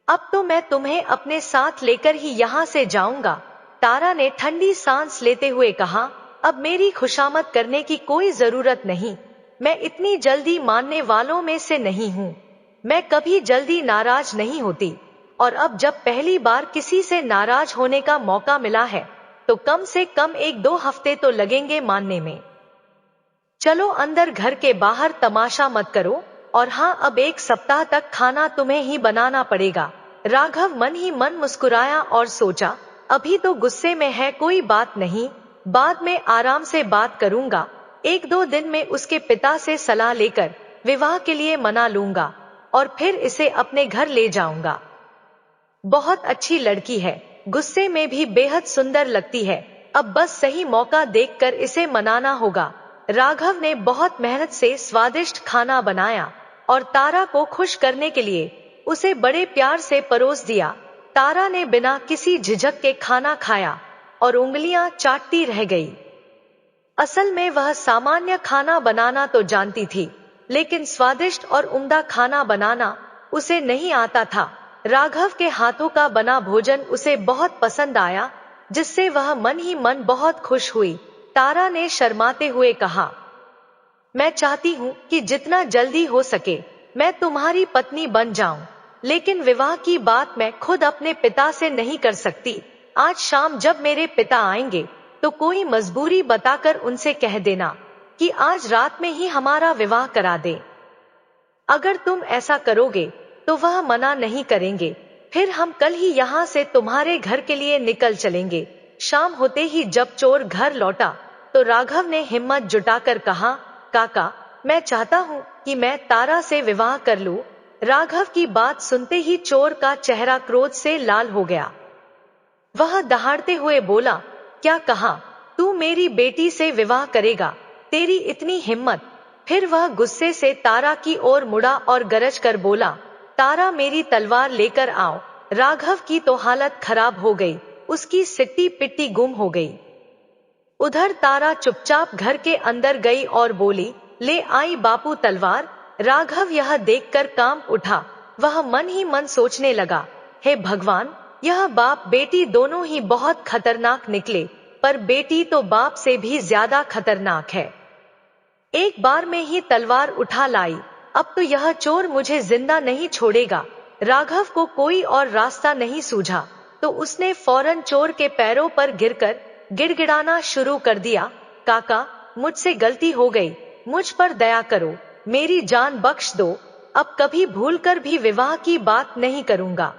अब तो मैं तुम्हें अपने साथ लेकर ही यहाँ से जाऊंगा। तारा ने ठंडी सांस लेते हुए कहा, अब मेरी खुशामद करने की कोई जरूरत नहीं। मैं इतनी जल्दी मानने वालों में से नहीं हूँ। मैं कभी जल्दी नाराज नहीं होती, और अब जब पहली बार किसी से नाराज होने का मौका मिला है, तो कम से कम 1-2 हफ्ते तो लगेंगे मानने में। चलो अंदर, घर के बाहर तमाशा मत करो। और हाँ, अब 1 सप्ताह तक खाना तुम्हें ही बनाना पड़ेगा। राघव मन ही मन मुस्कुराया और सोचा, अभी तो गुस्से में है, कोई बात नहीं, बाद में आराम से बात करूंगा। 1-2 दिन में उसके पिता से सलाह लेकर विवाह के लिए मना लूंगा और फिर इसे अपने घर ले जाऊंगा। बहुत अच्छी लड़की है, गुस्से में भी बेहद सुंदर लगती है। अब बस सही मौका देखकर इसे मनाना होगा। राघव ने बहुत मेहनत से स्वादिष्ट खाना बनाया और तारा को खुश करने के लिए उसे बड़े प्यार से परोस दिया। तारा ने बिना किसी झिझक के खाना खाया और उंगलियां चाटती रह गई। असल में वह सामान्य खाना बनाना तो जानती थी, लेकिन स्वादिष्ट और उम्दा खाना बनाना उसे नहीं आता था। राघव के हाथों का बना भोजन उसे बहुत पसंद आया, जिससे वह मन ही मन बहुत खुश हुई। तारा ने शर्माते हुए कहा, मैं चाहती हूँ कि जितना जल्दी हो सके मैं तुम्हारी पत्नी बन जाऊं, लेकिन विवाह की बात मैं खुद अपने पिता से नहीं कर सकती। आज शाम जब मेरे पिता आएंगे तो कोई मजबूरी बताकर उनसे कह देना कि आज रात में ही हमारा विवाह करा दे। अगर तुम ऐसा करोगे तो वह मना नहीं करेंगे। फिर हम कल ही यहाँ से तुम्हारे घर के लिए निकल चलेंगे। शाम होते ही जब चोर घर लौटा तो राघव ने हिम्मत जुटाकर कहा, काका, मैं चाहता हूँ कि मैं तारा से विवाह कर लूं। राघव की बात सुनते ही चोर का चेहरा क्रोध से लाल हो गया। वह दहाड़ते हुए बोला, क्या कहा? तू मेरी बेटी से विवाह करेगा? तेरी इतनी हिम्मत? फिर वह गुस्से से तारा की ओर मुड़ा और गरज कर बोला, तारा, मेरी तलवार लेकर आओ। राघव की तो हालत खराब हो गई, उसकी सिट्टी पिट्टी गुम हो गई। उधर तारा चुपचाप घर के अंदर गई और बोली, ले आई बापू तलवार। राघव यह देखकर कांप उठा। वह मन ही मन सोचने लगा, हे भगवान, यह बाप बेटी दोनों ही बहुत खतरनाक निकले, पर बेटी तो बाप से भी ज्यादा खतरनाक है। एक बार में ही तलवार उठा लाई। अब तो यह चोर मुझे जिंदा नहीं छोड़ेगा। राघव को कोई और रास्ता नहीं सूझा, तो उसने फौरन चोर के पैरों पर गिरकर गिड़गिड़ाना शुरू कर दिया, काका, मुझसे गलती हो गई, मुझ पर दया करो, मेरी जान बख्श दो, अब कभी भूलकर भी विवाह की बात नहीं करूंगा।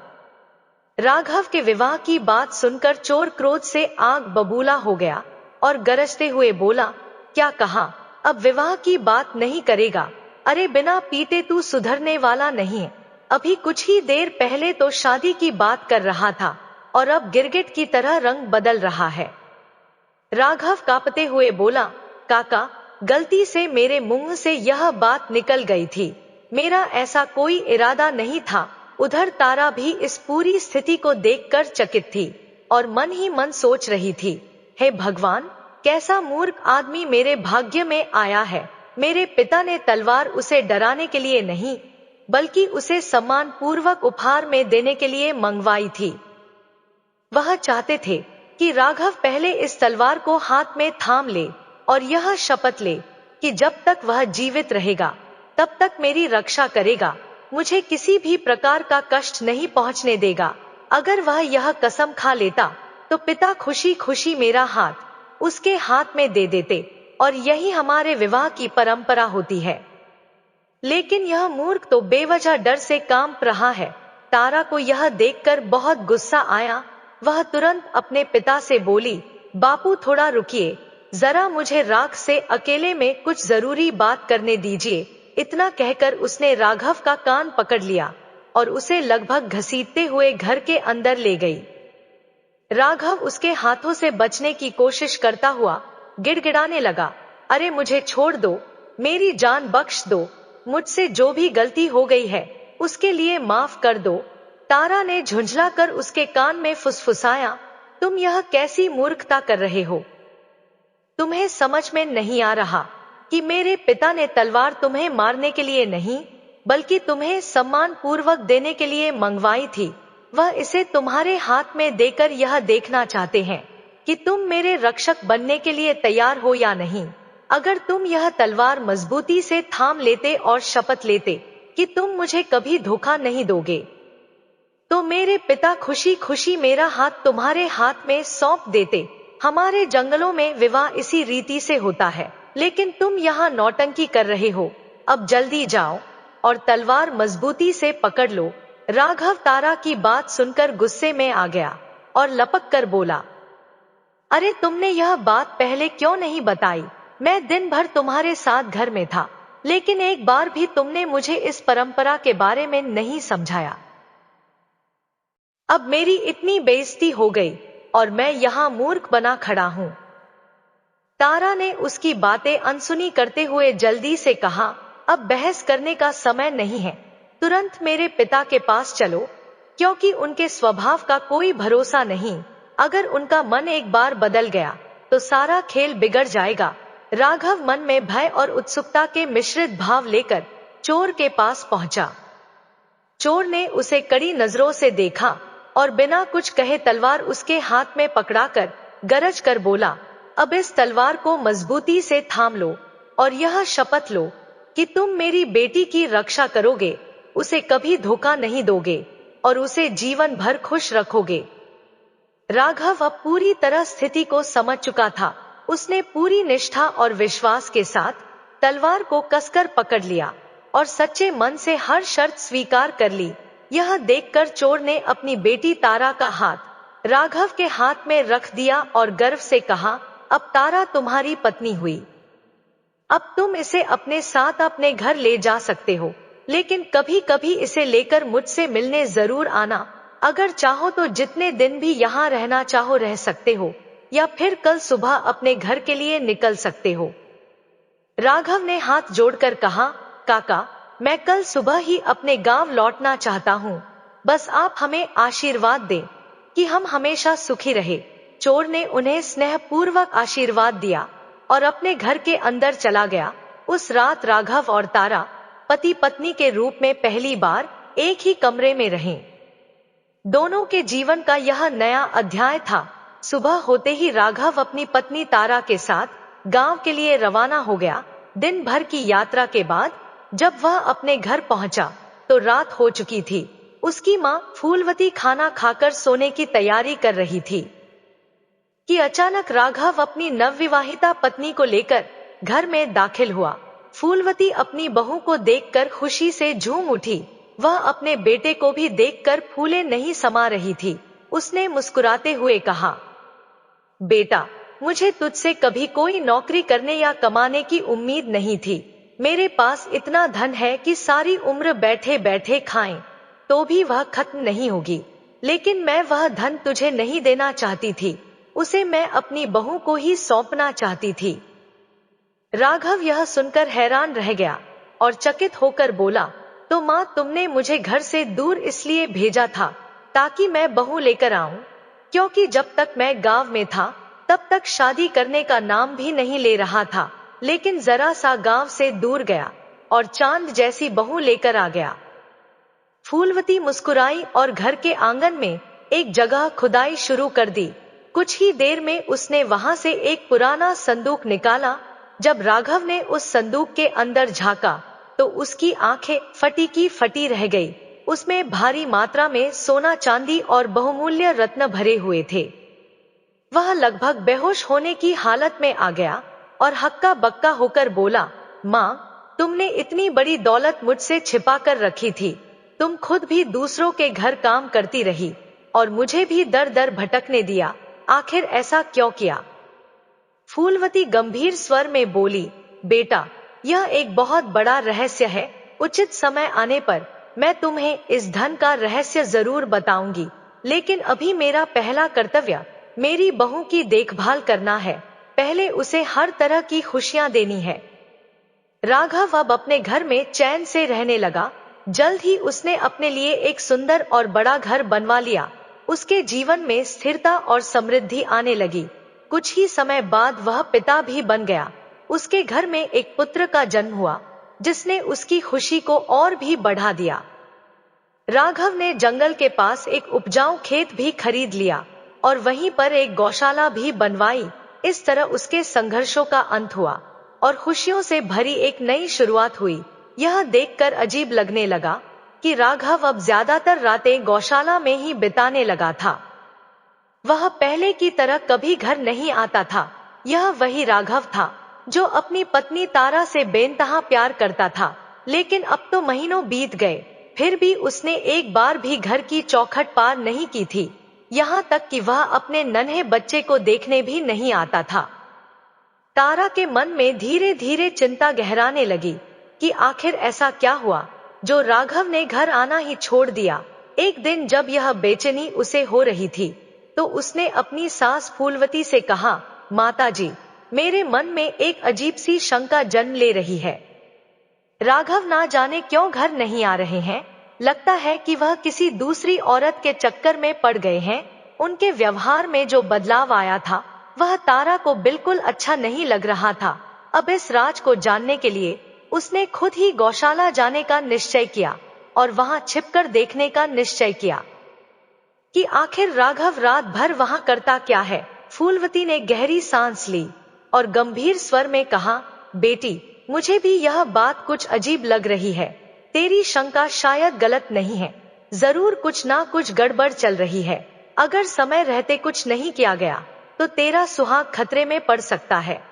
राघव के विवाह की बात सुनकर चोर क्रोध से आग बबूला हो गया और गरजते हुए बोला, क्या कहा? अब विवाह की बात नहीं करेगा? अरे बिना पीते तू सुधरने वाला नहीं है। अभी कुछ ही देर पहले तो शादी की बात कर रहा था और अब गिरगिट की तरह रंग बदल रहा है। राघव कांपते हुए बोला, काका, गलती से मेरे मुंह से यह बात निकल गई थी, मेरा ऐसा कोई इरादा नहीं था। उधर तारा भी इस पूरी स्थिति को देखकर चकित थी और मन ही मन सोच रही थी, हे भगवान, कैसा मूर्ख आदमी मेरे भाग्य में आया है। मेरे पिता ने तलवार उसे डराने के लिए नहीं, बल्कि उसे सम्मान पूर्वक उपहार में देने के लिए मंगवाई थी। वह चाहते थे कि राघव पहले इस तलवार को हाथ में थाम ले और यह शपथ ले कि जब तक वह जीवित रहेगा तब तक मेरी रक्षा करेगा, मुझे किसी भी प्रकार का कष्ट नहीं पहुंचने देगा। अगर वह यह कसम खा लेता तो पिता खुशी खुशी मेरा हाथ उसके हाथ में दे देते और यही हमारे विवाह की परंपरा होती है। लेकिन यह मूर्ख तो बेवजह डर से कांप रहा है। तारा को यह देखकर बहुत गुस्सा आया। वह तुरंत अपने पिता से बोली, बापू थोड़ा रुकिए, जरा मुझे राख से अकेले में कुछ जरूरी बात करने दीजिए। इतना कहकर उसने राघव का कान पकड़ लिया और उसे लगभग घसीटते हुए घर के अंदर ले गई। राघव उसके हाथों से बचने की कोशिश करता हुआ गिड़गिड़ाने लगा, अरे मुझे छोड़ दो, मेरी जान बख्श दो, मुझसे जो भी गलती हो गई है उसके लिए माफ कर दो। तारा ने झुंझलाकर उसके कान में फुसफुसाया, तुम यह कैसी मूर्खता कर रहे हो? तुम्हें समझ में नहीं आ रहा कि मेरे पिता ने तलवार तुम्हें मारने के लिए नहीं बल्कि तुम्हें सम्मान पूर्वक देने के लिए मंगवाई थी। वह इसे तुम्हारे हाथ में देकर यह देखना चाहते हैं कि तुम मेरे रक्षक बनने के लिए तैयार हो या नहीं। अगर तुम यह तलवार मजबूती से थाम लेते और शपथ लेते कि तुम मुझे कभी धोखा नहीं दोगे, तो मेरे पिता खुशी खुशी मेरा हाथ तुम्हारे हाथ में सौंप देते। हमारे जंगलों में विवाह इसी रीति से होता है, लेकिन तुम यहाँ नौटंकी कर रहे हो। अब जल्दी जाओ और तलवार मजबूती से पकड़ लो। राघव तारा की बात सुनकर गुस्से में आ गया और लपक कर बोला, अरे तुमने यह बात पहले क्यों नहीं बताई? मैं दिन भर तुम्हारे साथ घर में था, लेकिन एक बार भी तुमने मुझे इस परंपरा के बारे में नहीं समझाया। अब मेरी इतनी बेइज्जती हो गई और मैं यहाँ मूर्ख बना खड़ा हूँ। तारा ने उसकी बातें अनसुनी करते हुए जल्दी से कहा, अब बहस करने का समय नहीं है, तुरंत मेरे पिता के पास चलो, क्योंकि उनके स्वभाव का कोई भरोसा नहीं। अगर उनका मन एक बार बदल गया तो सारा खेल बिगड़ जाएगा। राघव मन में भय और उत्सुकता के मिश्रित भाव लेकर चोर के पास पहुंचा। चोर ने उसे कड़ी नजरों से देखा और बिना कुछ कहे तलवार उसके हाथ में पकड़ाकर गरज कर बोला, अब इस तलवार को मजबूती से थाम लो और यह शपथ लो कि तुम मेरी बेटी की रक्षा करोगे, उसे कभी धोखा नहीं दोगे और उसे जीवन भर खुश रखोगे। राघव अब पूरी तरह स्थिति को समझ चुका था। उसने पूरी निष्ठा और विश्वास के साथ तलवार को कसकर पकड़ लिया और सच्चे मन से हर शर्त स्वीकार कर ली। यह देखकर चोर ने अपनी बेटी तारा का हाथ राघव के हाथ में रख दिया और गर्व से कहा, अब तारा तुम्हारी पत्नी हुई। अब तुम इसे अपने साथ अपने घर ले जा सकते हो, लेकिन कभी कभी इसे लेकर मुझसे मिलने जरूर आना। अगर चाहो तो जितने दिन भी यहाँ रहना चाहो रह सकते हो, या फिर कल सुबह अपने घर के लिए निकल सकते हो। राघव ने हाथ जोड़कर कहा, काका, मैं कल सुबह ही अपने गांव लौटना चाहता हूँ, बस आप हमें आशीर्वाद दें कि हम हमेशा सुखी रहे। चोर ने उन्हें स्नेहपूर्वक आशीर्वाद दिया और अपने घर के अंदर चला गया। उस रात राघव और तारा पति पत्नी के रूप में पहली बार एक ही कमरे में रहे। दोनों के जीवन का यह नया अध्याय था। सुबह होते ही राघव अपनी पत्नी तारा के साथ गांव के लिए रवाना हो गया। दिन भर की यात्रा के बाद जब वह अपने घर पहुंचा तो रात हो चुकी थी। उसकी माँ फूलवती खाना खाकर सोने की तैयारी कर रही थी कि अचानक राघव अपनी नवविवाहिता पत्नी को लेकर घर में दाखिल हुआ। फूलवती अपनी बहू को देखकर खुशी से झूम उठी। वह अपने बेटे को भी देखकर फूले नहीं समा रही थी। उसने मुस्कुराते हुए कहा, बेटा, मुझे तुझसे कभी कोई नौकरी करने या कमाने की उम्मीद नहीं थी। मेरे पास इतना धन है कि सारी उम्र बैठे बैठे खाएं तो भी वह खत्म नहीं होगी, लेकिन मैं वह धन तुझे नहीं देना चाहती थी, उसे मैं अपनी बहू को ही सौंपना चाहती थी। राघव यह सुनकर हैरान रह गया और चकित होकर बोला, तो माँ, तुमने मुझे घर से दूर इसलिए भेजा था ताकि मैं बहू लेकर आऊं, क्योंकि जब तक मैं गांव में था तब तक शादी करने का नाम भी नहीं ले रहा था, लेकिन जरा सा गांव से दूर गया और चांद जैसी बहू लेकर आ गया। फूलवती मुस्कुराई और घर के आंगन में एक जगह खुदाई शुरू कर दी। कुछ ही देर में उसने वहां से एक पुराना संदूक निकाला। जब राघव ने उस संदूक के अंदर झांका तो उसकी आंखें फटी की फटी रह गई। उसमें भारी मात्रा में सोना चांदी और बहुमूल्य रत्न भरे हुए थे। वह लगभग बेहोश होने की हालत में आ गया और हक्का बक्का होकर बोला, माँ, तुमने इतनी बड़ी दौलत मुझसे छिपा कर रखी थी। तुम खुद भी दूसरों के घर काम करती रही और मुझे भी दर दर भटकने दिया। आखिर ऐसा क्यों किया? फूलवती गंभीर स्वर में बोली, बेटा, यह एक बहुत बड़ा रहस्य है। उचित समय आने पर मैं तुम्हें इस धन का रहस्य जरूर बताऊंगी, लेकिन अभी मेरा पहला कर्तव्य मेरी बहू की देखभाल करना है। पहले उसे हर तरह की खुशियां देनी है। राघव अब अपने घर में चैन से रहने लगा। जल्द ही उसने अपने लिए एक सुंदर और बड़ा घर बनवा लिया। उसके जीवन में स्थिरता और समृद्धि आने लगी। कुछ ही समय बाद वह पिता भी बन गया। उसके घर में एक पुत्र का जन्म हुआ, जिसने उसकी खुशी को और भी बढ़ा दिया। राघव ने जंगल के पास एक उपजाऊ खेत भी खरीद लिया और वहीं पर एक गौशाला भी बनवाई। इस तरह उसके संघर्षों का अंत हुआ और खुशियों से भरी एक नई शुरुआत हुई। यह देखकर अजीब लगने लगा कि राघव अब ज्यादातर रातें गौशाला में ही बिताने लगा था। वह पहले की तरह कभी घर नहीं आता था। यह वही राघव था जो अपनी पत्नी तारा से बेइंतहा प्यार करता था। लेकिन अब तो महीनों बीत गए, फिर भी उसने एक बार भी घर की चौखट पार नहीं की थी। यहाँ तक कि वह अपने नन्हे बच्चे को देखने भी नहीं आता था। तारा के मन में धीरे धीरे चिंता गहराने लगी कि आखिर ऐसा क्या हुआ जो राघव ने घर आना ही छोड़ दिया। एक दिन जब यह बेचैनी उसे हो रही थी, तो उसने अपनी सास फूलवती से कहा, माताजी, मेरे मन में एक अजीब सी शंका जन्म ले रही है। राघव ना जाने क्यों घर नहीं आ रहे हैं। लगता है कि वह किसी दूसरी औरत के चक्कर में पड़ गए हैं। उनके व्यवहार में जो बदलाव आया था, वह तारा को बिल्कुल अच्छा नहीं लग रहा था। अब इस राज को जानने के लिए उसने खुद ही गौशाला जाने का निश्चय किया और वहां छिपकर देखने का निश्चय किया कि आखिर राघव रात भर वहां करता क्या है। फूलवती ने गहरी सांस ली और गंभीर स्वर में कहा, बेटी, मुझे भी यह बात कुछ अजीब लग रही है। तेरी शंका शायद गलत नहीं है। जरूर कुछ ना कुछ गड़बड़ चल रही है। अगर समय रहते कुछ नहीं किया गया तो तेरा सुहाग खतरे में पड़ सकता है।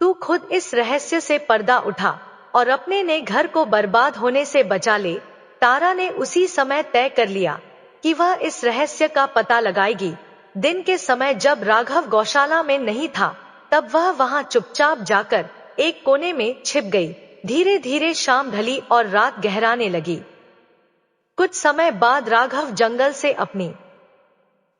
तू खुद इस रहस्य से पर्दा उठा और अपने ने घर को बर्बाद होने से बचा ले। तारा ने उसी समय तय कर लिया कि वह इस रहस्य का पता लगाएगी। दिन के समय जब राघव गौशाला में नहीं था, तब वह वहां चुपचाप जाकर एक कोने में छिप गई। धीरे धीरे शाम ढली और रात गहराने लगी। कुछ समय बाद राघव जंगल से अपनी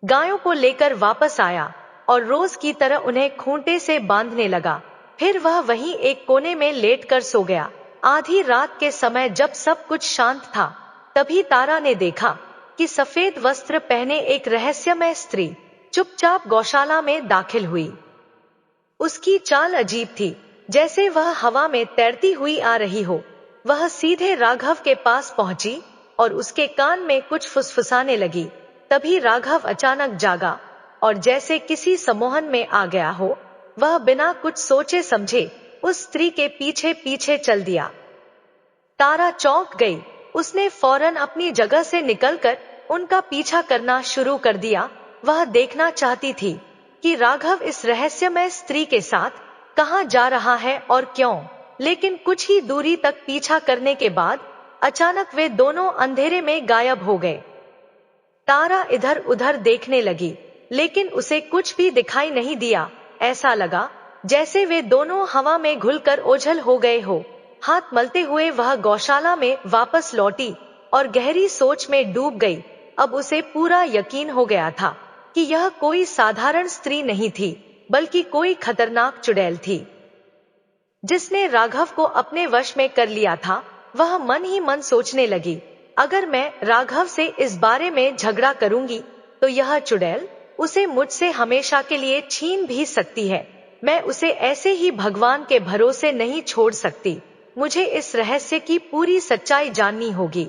गायों को लेकर वापस आया और रोज की तरह उन्हें खूंटे से बांधने लगा। फिर वह वहीं एक कोने में लेटकर सो गया। आधी रात के समय जब सब कुछ शांत था, तभी तारा ने देखा कि सफेद वस्त्र पहने एक रहस्यमय स्त्री चुपचाप गौशाला में दाखिल हुई। उसकी चाल अजीब थी, जैसे वह हवा में तैरती हुई आ रही हो। वह सीधे राघव के पास पहुंची और उसके कान में कुछ फुसफुसाने लगी। तभी राघव अचानक जागा और जैसे किसी सम्मोहन में आ गया हो, वह बिना कुछ सोचे समझे उस स्त्री के पीछे पीछे चल दिया। तारा चौंक गई। उसने फौरन अपनी जगह से निकलकर उनका पीछा करना शुरू कर दिया। वह देखना चाहती थी कि राघव इस रहस्यमय स्त्री के साथ कहां जा रहा है और क्यों। लेकिन कुछ ही दूरी तक पीछा करने के बाद अचानक वे दोनों अंधेरे में गायब हो गए। तारा इधर उधर देखने लगी, लेकिन उसे कुछ भी दिखाई नहीं दिया। ऐसा लगा जैसे वे दोनों हवा में घुलकर ओझल हो गए हो। हाथ मलते हुए वह गौशाला में वापस लौटी और गहरी सोच में डूब गई। अब उसे पूरा यकीन हो गया था कि यह कोई साधारण स्त्री नहीं थी, बल्कि कोई खतरनाक चुड़ैल थी, जिसने राघव को अपने वश में कर लिया था। वह मन ही मन सोचने लगी, अगर मैं राघव से इस बारे में झगड़ा करूंगी तो यह चुड़ैल उसे मुझसे हमेशा के लिए छीन भी सकती है। मैं उसे ऐसे ही भगवान के भरोसे नहीं छोड़ सकती। मुझे इस रहस्य की पूरी सच्चाई जाननी होगी।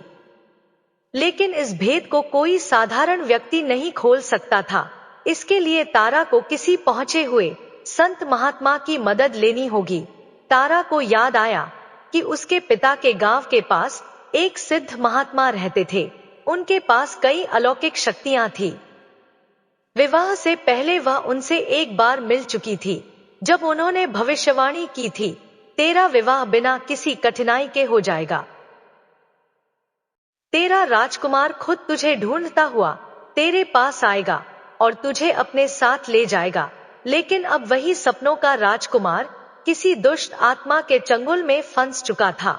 लेकिन इस भेद को कोई साधारण व्यक्ति नहीं खोल सकता था। इसके लिए तारा को किसी पहुंचे हुए संत महात्मा की मदद लेनी होगी। तारा को याद आया कि उसके पिता के गांव के पास एक सिद्ध महात्मा रहते थे। उनके पास कई अलौकिक शक्तियां थी। विवाह से पहले वह उनसे एक बार मिल चुकी थी, जब उन्होंने भविष्यवाणी की थी, तेरा विवाह बिना किसी कठिनाई के हो जाएगा। तेरा राजकुमार खुद तुझे ढूंढता हुआ तेरे पास आएगा और तुझे अपने साथ ले जाएगा। लेकिन अब वही सपनों का राजकुमार किसी दुष्ट आत्मा के चंगुल में फंस चुका था।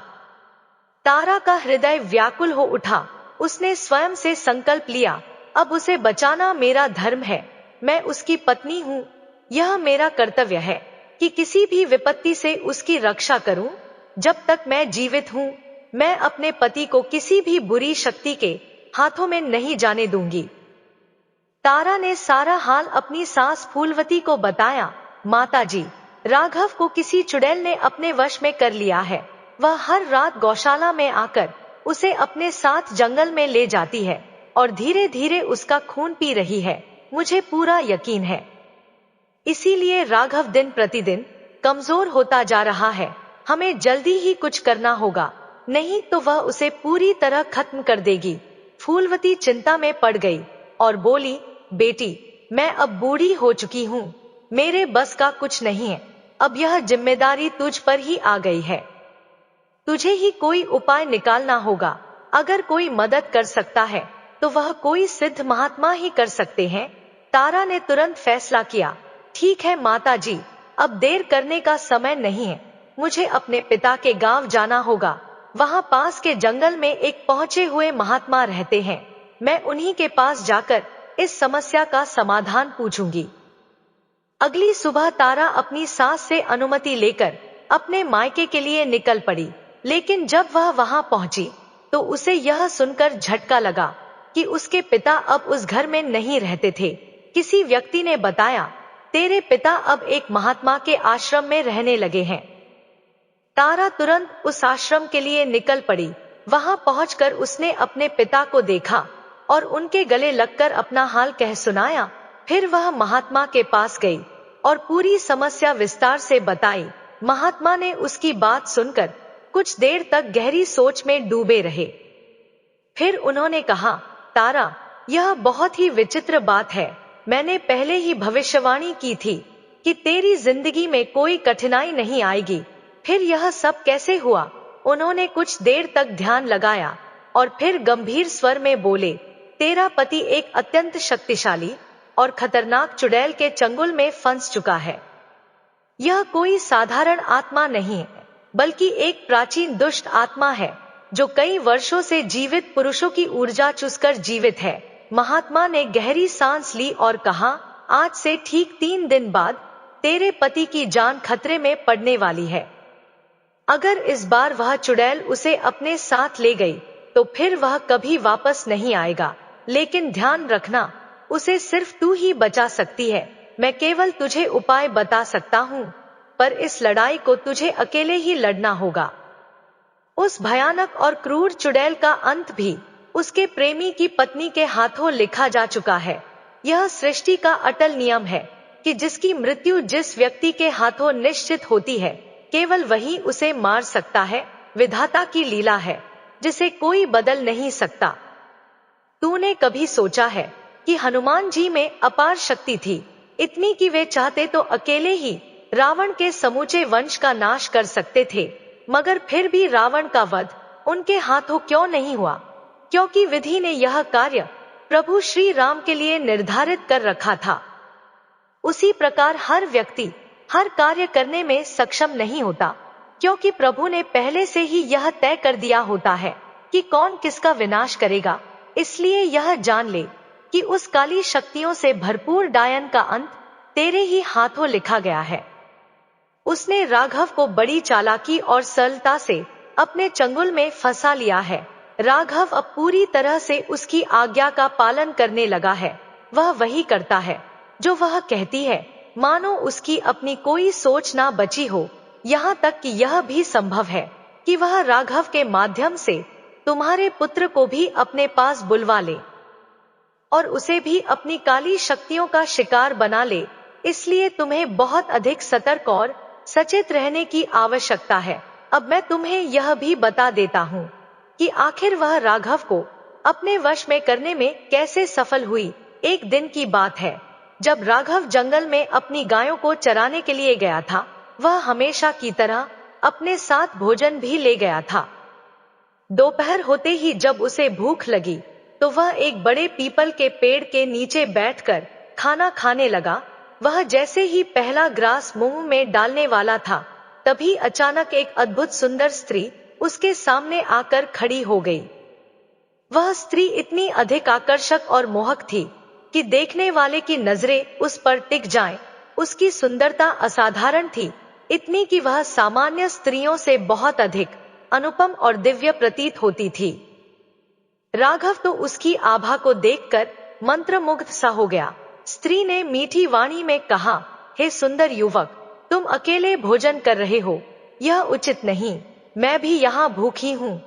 तारा का हृदय व्याकुल हो उठा। उसने स्वयं से संकल्प लिया, अब उसे बचाना मेरा धर्म है। मैं उसकी पत्नी हूँ। यह मेरा कर्तव्य है कि किसी भी विपत्ति से उसकी रक्षा करूं। जब तक मैं जीवित हूँ, मैं अपने पति को किसी भी बुरी शक्ति के हाथों में नहीं जाने दूंगी। तारा ने सारा हाल अपनी सास फूलवती को बताया। माताजी, राघव को किसी चुड़ैल ने अपने वश में कर लिया है। वह हर रात गौशाला में आकर उसे अपने साथ जंगल में ले जाती है और धीरे धीरे उसका खून पी रही है। मुझे पूरा यकीन है, इसीलिए राघव दिन प्रतिदिन कमजोर होता जा रहा है। हमें जल्दी ही कुछ करना होगा, नहीं तो वह उसे पूरी तरह खत्म कर देगी। फूलवती चिंता में पड़ गई और बोली, बेटी, मैं अब बूढ़ी हो चुकी हूँ। मेरे बस का कुछ नहीं है। अब यह जिम्मेदारी तुझ पर ही आ गई है। तुझे ही कोई उपाय निकालना होगा। अगर कोई मदद कर सकता है तो वह कोई सिद्ध महात्मा ही कर सकते हैं। तारा ने तुरंत फैसला किया। ठीक है माताजी, अब देर करने का समय नहीं है। मुझे अपने पिता के गांव जाना होगा। वहां पास के जंगल में एक पहुंचे हुए महात्मा रहते हैं। मैं उन्हीं के पास जाकर इस समस्या का समाधान पूछूंगी। अगली सुबह तारा अपनी सास से अनुमति लेकर अपने मायके के लिए निकल पड़ी। लेकिन जब वह वहां पहुंची तो उसे यह सुनकर झटका लगा कि उसके पिता अब उस घर में नहीं रहते थे। किसी व्यक्ति ने बताया, तेरे पिता अब एक महात्मा के आश्रम में रहने लगे हैं। तारा तुरंत उस आश्रम के लिए निकल पड़ी। वहां पहुंचकर उसने अपने पिता को देखा और उनके गले लगकर अपना हाल कह सुनाया। फिर वह महात्मा के पास गई और पूरी समस्या विस्तार से बताई। महात्मा ने उसकी बात सुनकर कुछ देर तक गहरी सोच में डूबे रहे। फिर उन्होंने कहा, तारा, यह बहुत ही विचित्र बात है। मैंने पहले ही भविष्यवाणी की थी कि तेरी जिंदगी में कोई कठिनाई नहीं आएगी। फिर यह सब कैसे हुआ? उन्होंने कुछ देर तक ध्यान लगाया और फिर गंभीर स्वर में बोले, तेरा पति एक अत्यंत शक्तिशाली और खतरनाक चुड़ैल के चंगुल में फंस चुका है। यह कोई साधारण आत्मा नहीं है, बल्कि एक प्राचीन दुष्ट आत्मा है जो कई वर्षों से जीवित पुरुषों की ऊर्जा चूसकर जीवित है। महात्मा ने गहरी सांस ली और कहा, आज से ठीक 3 दिन बाद तेरे पति की जान खतरे में पड़ने वाली है। अगर इस बार वह चुड़ैल उसे अपने साथ ले गई तो फिर वह कभी वापस नहीं आएगा। लेकिन ध्यान रखना, उसे सिर्फ तू ही बचा सकती है। मैं केवल तुझे उपाय बता सकता हूँ, पर इस लड़ाई को तुझे अकेले ही लड़ना होगा। उस भयानक और क्रूर चुड़ैल का अंत भी उसके प्रेमी की पत्नी के हाथों लिखा जा चुका है। यह सृष्टि का अटल नियम है कि जिसकी मृत्यु जिस व्यक्ति के हाथों निश्चित होती है, केवल वही उसे मार सकता है। विधाता की लीला है जिसे कोई बदल नहीं सकता। तूने कभी सोचा है कि हनुमान जी में अपार शक्ति थी, इतनी कि वे चाहते तो अकेले ही रावण के समूचे वंश का नाश कर सकते थे, मगर फिर भी रावण का वध उनके हाथों क्यों नहीं हुआ? क्योंकि विधि ने यह कार्य प्रभु श्री राम के लिए निर्धारित कर रखा था। उसी प्रकार हर व्यक्ति हर कार्य करने में सक्षम नहीं होता, क्योंकि प्रभु ने पहले से ही यह तय कर दिया होता है कि कौन किसका विनाश करेगा। इसलिए यह जान ले कि उस काली शक्तियों से भरपूर डायन का अंत तेरे ही हाथों लिखा गया है। उसने राघव को बड़ी चालाकी और सरलता से अपने चंगुल में फंसा लिया है। राघव अब पूरी तरह से उसकी आज्ञा का पालन करने लगा है। वह वही करता है जो वह कहती है, मानो उसकी अपनी कोई सोच ना बची हो। यहाँ तक कि यह भी संभव है कि वह राघव के माध्यम से तुम्हारे पुत्र को भी अपने पास बुलवा ले और उसे भी अपनी काली शक्तियों का शिकार बना ले। इसलिए तुम्हें बहुत अधिक सतर्क और सचेत रहने की आवश्यकता है। अब मैं तुम्हें यह भी बता देता हूँ कि आखिर वह राघव को अपने वश में करने में कैसे सफल हुई। एक दिन की बात है, जब राघव जंगल में अपनी गायों को चराने के लिए गया था। वह हमेशा की तरह अपने साथ भोजन भी ले गया था। दोपहर होते ही जब उसे भूख लगी तो वह एक बड़े पीपल के पेड़ के नीचे बैठकर खाना खाने लगा। वह जैसे ही पहला ग्रास मुंह में डालने वाला था, तभी अचानक एक अद्भुत सुंदर स्त्री उसके सामने आकर खड़ी हो गई। वह स्त्री इतनी अधिक आकर्षक और मोहक थी कि देखने वाले की नजरें उस पर टिक जाएं। उसकी सुंदरता असाधारण थी, इतनी कि वह सामान्य स्त्रियों से बहुत अधिक अनुपम और दिव्य प्रतीत होती थी। राघव तो उसकी आभा को देखकर मंत्रमुग्ध सा हो गया। स्त्री ने मीठी वाणी में कहा, हे सुंदर युवक, तुम अकेले भोजन कर रहे हो, यह उचित नहीं। मैं भी यहाँ भूखी हूँ,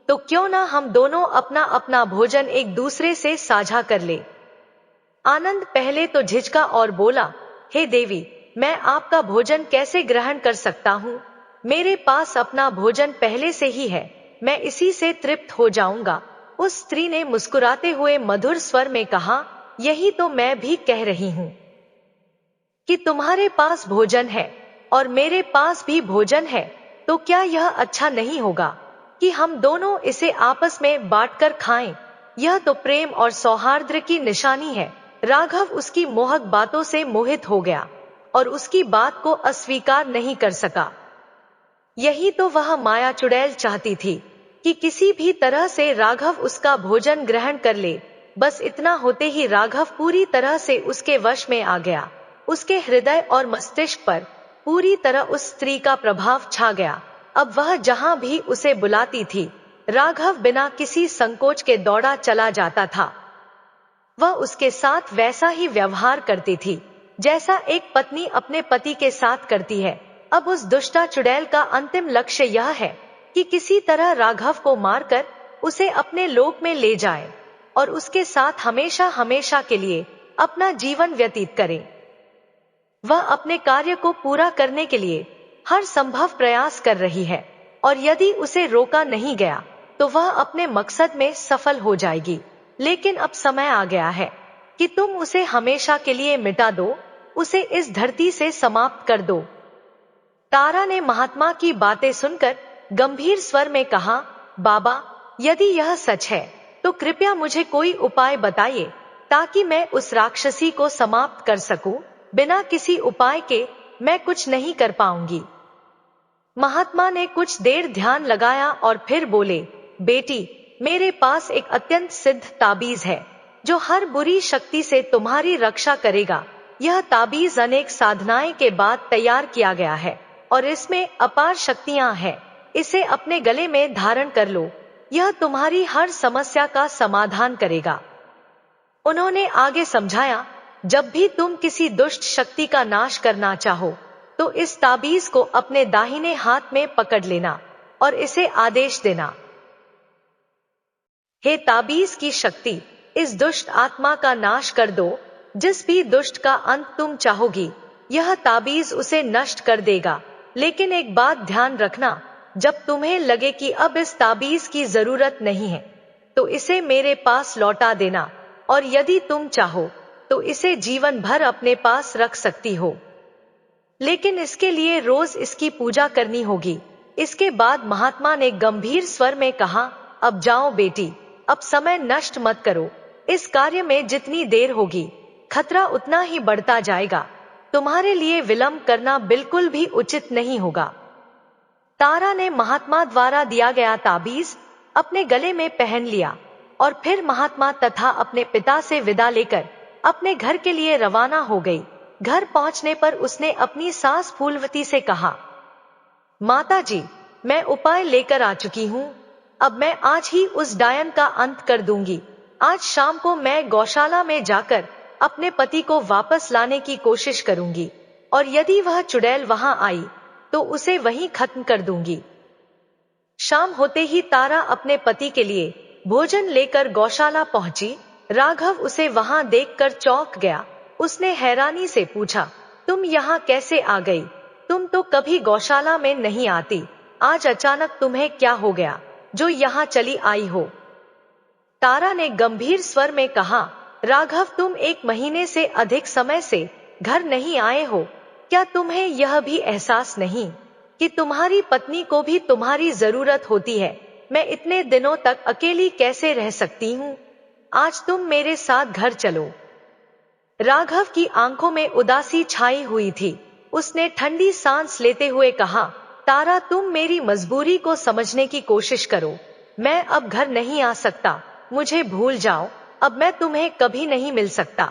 तो क्यों ना हम दोनों अपना अपना भोजन एक दूसरे से साझा कर ले। आनंद पहले तो झिझका और बोला, हे देवी, मैं आपका भोजन कैसे ग्रहण कर सकता हूँ। मेरे पास अपना भोजन पहले से ही है, मैं इसी से तृप्त हो जाऊंगा। उस स्त्री ने मुस्कुराते हुए मधुर स्वर में कहा, यही तो मैं भी कह रही हूँ कि तुम्हारे पास भोजन है और मेरे पास भी भोजन है, तो क्या यह अच्छा नहीं होगा कि हम दोनों इसे आपस में बांटकर खाएं। यह तो प्रेम और सौहार्द की निशानी है। राघव उसकी मोहक बातों से मोहित हो गया और उसकी बात को अस्वीकार नहीं कर सका। यही तो वह माया चुड़ैल चाहती थी कि किसी भी तरह से राघव उसका भोजन ग्रहण कर ले। बस इतना होते ही राघव पूरी तरह से उसके वश में आ गया। उसके हृदय और मस्तिष्क पर पूरी तरह उस स्त्री का प्रभाव छा गया। अब वह जहां भी उसे बुलाती थी, राघव बिना किसी संकोच के दौड़ा चला जाता था। वह उसके साथ वैसा ही व्यवहार करती थी जैसा एक पत्नी अपने पति के साथ करती है। अब उस दुष्टा चुड़ैल का अंतिम लक्ष्य यह है कि किसी तरह राघव को मारकर उसे अपने लोक में ले जाए और उसके साथ हमेशा हमेशा के लिए अपना जीवन व्यतीत करे। वह अपने कार्य को पूरा करने के लिए हर संभव प्रयास कर रही है और यदि उसे रोका नहीं गया तो वह अपने मकसद में सफल हो जाएगी। लेकिन अब समय आ गया है कि तुम उसे हमेशा के लिए मिटा दो, उसे इस धरती से समाप्त कर दो। तारा ने महात्मा की बातें सुनकर गंभीर स्वर में कहा, बाबा, यदि यह सच है तो कृपया मुझे कोई उपाय बताइए ताकि मैं उस राक्षसी को समाप्त कर सकूं। बिना किसी उपाय के मैं कुछ नहीं कर पाऊंगी। महात्मा ने कुछ देर ध्यान लगाया और फिर बोले, बेटी, मेरे पास एक अत्यंत सिद्ध ताबीज है जो हर बुरी शक्ति से तुम्हारी रक्षा करेगा। यह ताबीज अनेक साधनाएं के बाद तैयार किया गया है और इसमें अपार शक्तियां हैं। इसे अपने गले में धारण कर लो, यह तुम्हारी हर समस्या का समाधान करेगा। उन्होंने आगे समझाया, जब भी तुम किसी दुष्ट शक्ति का नाश करना चाहो तो इस ताबीज को अपने दाहिने हाथ में पकड़ लेना और इसे आदेश देना, हे ताबीज की शक्ति, इस दुष्ट आत्मा का नाश कर दो। जिस भी दुष्ट का अंत तुम चाहोगी, यह ताबीज उसे नष्ट कर देगा। लेकिन एक बात ध्यान रखना, जब तुम्हें लगे कि अब इस ताबीज की जरूरत नहीं है तो इसे मेरे पास लौटा देना, और यदि तुम चाहो तो इसे जीवन भर अपने पास रख सकती हो। लेकिन इसके लिए रोज इसकी पूजा करनी होगी। इसके बाद महात्मा ने गंभीर स्वर में कहा, अब जाओ बेटी, अब समय नष्ट मत करो। इस कार्य में जितनी देर होगी खतरा उतना ही बढ़ता जाएगा। तुम्हारे लिए विलंब करना बिल्कुल भी उचित नहीं होगा। तारा ने महात्मा द्वारा दिया गया ताबीज अपने गले में पहन लिया और फिर महात्मा तथा अपने पिता से विदा लेकर अपने घर के लिए रवाना हो गई। घर पहुंचने पर उसने अपनी सास फूलवती से कहा, माता जी, मैं उपाय लेकर आ चुकी हूँ। अब मैं आज ही उस डायन का अंत कर दूंगी। आज शाम को मैं गौशाला में जाकर अपने पति को वापस लाने की कोशिश करूंगी और यदि वह चुड़ैल वहां आई तो उसे वहीं खत्म कर दूंगी। शाम होते ही तारा अपने पति के लिए भोजन लेकर गौशाला पहुंची। राघव उसे वहां देखकर चौंक गया। उसने हैरानी से पूछा, तुम यहाँ कैसे आ गई? तुम तो कभी गौशाला में नहीं आती। आज अचानक तुम्हें क्या हो गया जो यहाँ चली आई हो? तारा ने गंभीर स्वर में कहा, राघव, तुम 1 महीने से अधिक समय से घर नहीं आए हो। क्या तुम्हें यह भी एहसास नहीं कि तुम्हारी पत्नी को भी तुम्हारी जरूरत होती है? मैं इतने दिनों तक अकेली कैसे रह सकती हूँ? आज तुम मेरे साथ घर चलो। राघव की आंखों में उदासी छाई हुई थी। उसने ठंडी सांस लेते हुए कहा, तारा, तुम मेरी मजबूरी को समझने की कोशिश करो। मैं अब घर नहीं आ सकता, मुझे भूल जाओ, अब मैं तुम्हें कभी नहीं मिल सकता।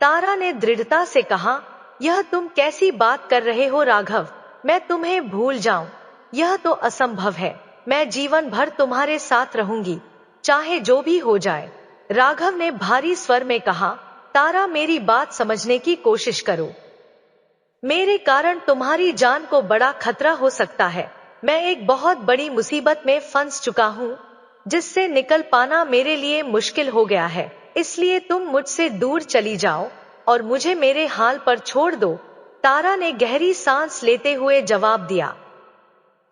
तारा ने दृढ़ता से कहा, यह तुम कैसी बात कर रहे हो राघव? मैं तुम्हें भूल जाऊं? यह तो असंभव है। मैं जीवन भर तुम्हारे साथ रहूंगी, चाहे जो भी हो जाए। राघव ने भारी स्वर में कहा, तारा, मेरी बात समझने की कोशिश करो। मेरे कारण तुम्हारी जान को बड़ा खतरा हो सकता है। मैं एक बहुत बड़ी मुसीबत में फंस चुका हूँ, जिससे निकल पाना मेरे लिए मुश्किल हो गया है। इसलिए तुम मुझसे दूर चली जाओ और मुझे मेरे हाल पर छोड़ दो। तारा ने गहरी सांस लेते हुए जवाब दिया,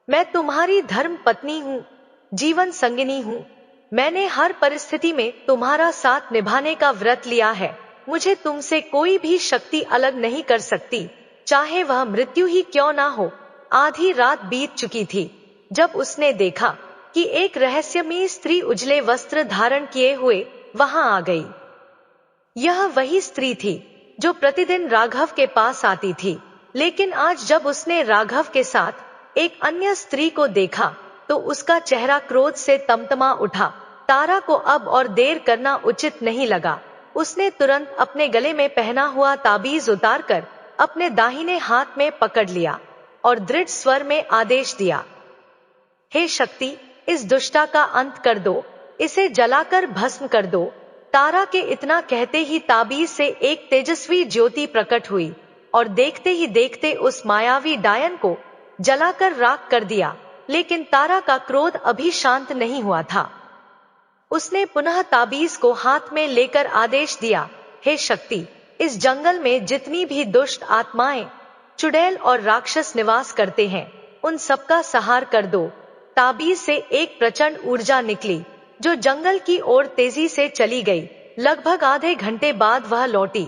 मैं तुम्हारी धर्म पत्नी हूँ, जीवन संगिनी हूँ। मैंने हर परिस्थिति में तुम्हारा साथ निभाने का व्रत लिया है। मुझे तुमसे कोई भी शक्ति अलग नहीं कर सकती, चाहे वह मृत्यु ही क्यों ना हो। आधी रात बीत चुकी थी जब उसने देखा कि एक रहस्यमयी स्त्री उजले वस्त्र धारण किए हुए वहां आ गई। यह वही स्त्री थी जो प्रतिदिन राघव के पास आती थी, लेकिन आज जब उसने राघव के साथ एक अन्य स्त्री को देखा तो उसका चेहरा क्रोध से तमतमा उठा। तारा को अब और देर करना उचित नहीं लगा। उसने तुरंत अपने गले में पहना हुआ ताबीज उतारकर अपने दाहिने हाथ में पकड़ लिया और दृढ़ स्वर में आदेश दिया, हे शक्ति, इस दुष्टा का अंत कर दो, इसे जलाकर भस्म कर दो। तारा के इतना कहते ही ताबीज से एक तेजस्वी ज्योति प्रकट हुई और देखते ही देखते उस मायावी डायन को जलाकर राख कर दिया। लेकिन तारा का क्रोध अभी शांत नहीं हुआ था। उसने पुनः ताबीज को हाथ में लेकर आदेश दिया, हे शक्ति, इस जंगल में जितनी भी दुष्ट आत्माएं, चुड़ैल और राक्षस निवास करते हैं, उन सबका संहार कर दो। ताबीज से एक प्रचंड ऊर्जा निकली जो जंगल की ओर तेजी से चली गई। लगभग आधे घंटे बाद वह लौटी,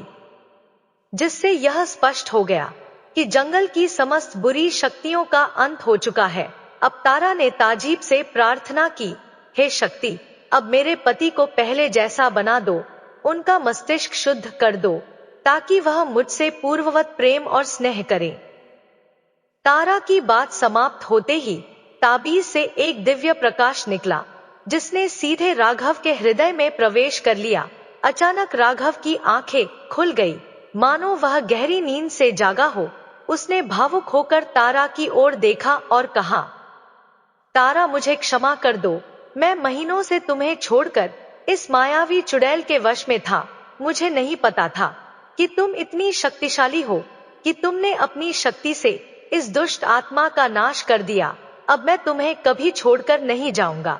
जिससे यह स्पष्ट हो गया कि जंगल की समस्त बुरी शक्तियों का अंत हो चुका है। अब तारा ने ताजीब से प्रार्थना की, हे शक्ति, अब मेरे पति को पहले जैसा बना दो, उनका मस्तिष्क शुद्ध कर दो, ताकि वह मुझसे पूर्ववत प्रेम और स्नेह करें। तारा की बात समाप्त होते ही ताबीज से एक दिव्य प्रकाश निकला, जिसने सीधे राघव के हृदय में प्रवेश कर लिया। अचानक राघव की आंखें खुल गई, मानो वह गहरी नींद से जागा हो। उसने भावुक होकर तारा की ओर देखा और कहा, तारा, मुझे क्षमा कर दो। मैं महीनों से तुम्हें छोड़कर इस मायावी चुड़ैल के वश में था। मुझे नहीं पता था कि तुम इतनी शक्तिशाली हो कि तुमने अपनी शक्ति से इस दुष्ट आत्मा का नाश कर दिया। अब मैं तुम्हें कभी छोड़कर नहीं जाऊंगा।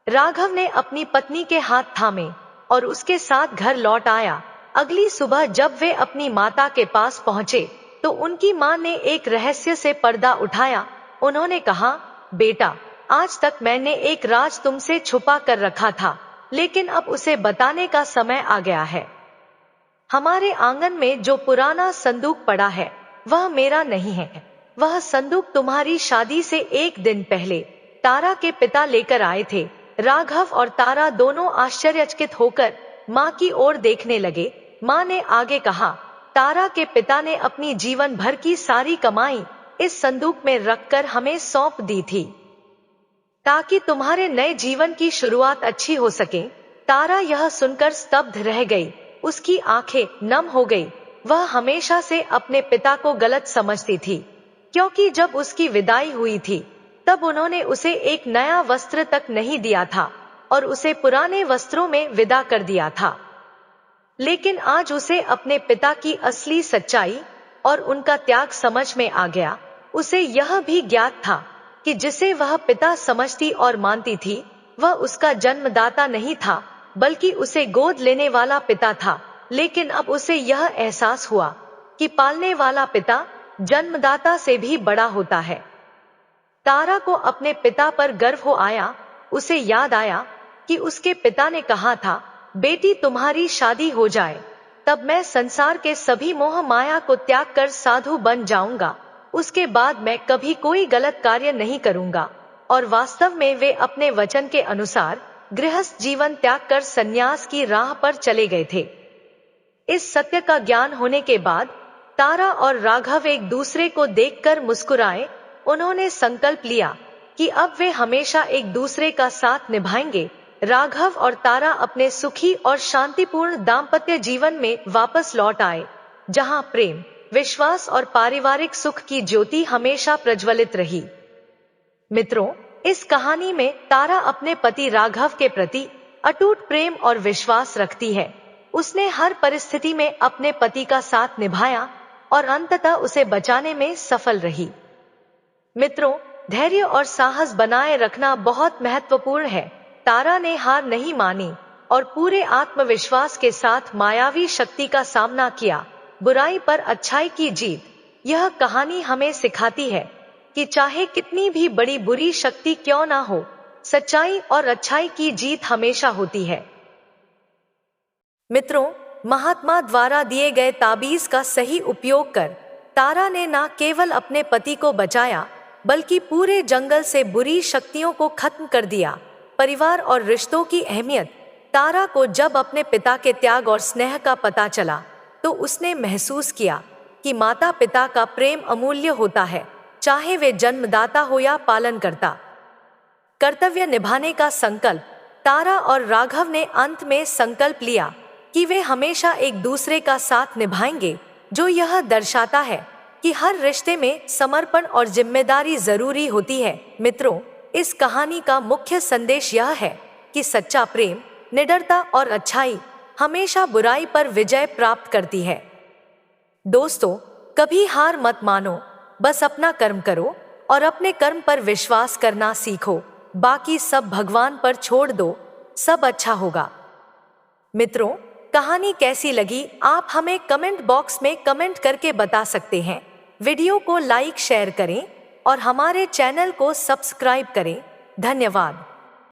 राघव ने अपनी पत्नी के हाथ थामे और उसके साथ घर लौट आया। अगली सुबह जब वे अपनी माता के पास पहुंचे तो उनकी मां ने एक रहस्य से पर्दा उठाया। उन्होंने कहा, बेटा, आज तक मैंने एक राज तुमसे छुपा कर रखा था, लेकिन अब उसे बताने का समय आ गया है। हमारे आंगन में जो पुराना संदूक पड़ा है वह मेरा नहीं है। वह संदूक तुम्हारी शादी से एक दिन पहले तारा के पिता लेकर आए थे। राघव और तारा दोनों आश्चर्यचकित होकर माँ की ओर देखने लगे। माँ ने आगे कहा, तारा के पिता ने अपनी जीवन भर की सारी कमाई इस संदूक में रखकर हमें सौंप दी थी, ताकि तुम्हारे नए जीवन की शुरुआत अच्छी हो सके। तारा यह सुनकर स्तब्ध रह गई। उसकी आंखें नम हो गई। वह हमेशा से अपने पिता को गलत समझती थी, क्योंकि जब उसकी विदाई हुई थी तब उन्होंने उसे एक नया वस्त्र तक नहीं दिया था और उसे पुराने वस्त्रों में विदा कर दिया था। लेकिन आज उसे अपने पिता की असली सच्चाई और उनका त्याग समझ में आ गया। उसे यह भी ज्ञात था कि जिसे वह पिता समझती और मानती थी वह उसका जन्मदाता नहीं था, बल्कि उसे गोद लेने वाला पिता था। लेकिन अब उसे यह एहसास हुआ कि पालने वाला पिता जन्मदाता से भी बड़ा होता है। तारा को अपने पिता पर गर्व हो आया। उसे याद आया कि उसके पिता ने कहा था, बेटी तुम्हारी शादी हो जाए तब मैं संसार के सभी मोह माया को त्याग कर साधु बन जाऊंगा। उसके बाद मैं कभी कोई गलत कार्य नहीं करूंगा। और वास्तव में वे अपने वचन के अनुसार गृहस्थ जीवन त्याग कर संन्यास की राह पर चले गए थे। इस सत्य का ज्ञान होने के बाद तारा और राघव एक दूसरे को देखकर मुस्कुराए। उन्होंने संकल्प लिया कि अब वे हमेशा एक दूसरे का साथ निभाएंगे। राघव और तारा अपने सुखी और शांतिपूर्ण दाम्पत्य जीवन में वापस लौट आए, जहां प्रेम, विश्वास और पारिवारिक सुख की ज्योति हमेशा प्रज्वलित रही। मित्रों, इस कहानी में तारा अपने पति राघव के प्रति अटूट प्रेम और विश्वास रखती है। उसने हर परिस्थिति में अपने पति का साथ निभाया और अंततः उसे बचाने में सफल रही। मित्रों, धैर्य और साहस बनाए रखना बहुत महत्वपूर्ण है। तारा ने हार नहीं मानी और पूरे आत्मविश्वास के साथ मायावी शक्ति का सामना किया। बुराई पर अच्छाई की जीत। यह कहानी हमें सिखाती है कि चाहे कितनी भी बड़ी बुरी शक्ति क्यों ना हो, सच्चाई और अच्छाई की जीत हमेशा होती है। मित्रों, महात्मा द्वारा दिए गए ताबीज का सही उपयोग कर तारा ने न केवल अपने पति को बचाया, बल्कि पूरे जंगल से बुरी शक्तियों को खत्म कर दिया। परिवार और रिश्तों की अहमियत। तारा को जब अपने पिता के त्याग और स्नेह का पता चला, तो उसने महसूस किया कि माता पिता का प्रेम अमूल्य होता है, चाहे वे जन्मदाता हो या पालनकर्ता। कर्तव्य निभाने का संकल्प। तारा और राघव ने अंत में संकल्प लिया कि वे हमेशा एक दूसरे का साथ निभाएंगे, जो यह दर्शाता है कि हर रिश्ते में समर्पण और जिम्मेदारी जरूरी होती है। मित्रों, इस कहानी का मुख्य संदेश यह है कि सच्चा प्रेम, निडरता और अच्छाई हमेशा बुराई पर विजय प्राप्त करती है। दोस्तों, कभी हार मत मानो, बस अपना कर्म करो और अपने कर्म पर विश्वास करना सीखो। बाकी सब भगवान पर छोड़ दो, सब अच्छा होगा। मित्रों, कहानी कैसी लगी आप हमें कमेंट बॉक्स में कमेंट करके बता सकते हैं। वीडियो को लाइक शेयर करें और हमारे चैनल को सब्सक्राइब करें। धन्यवाद।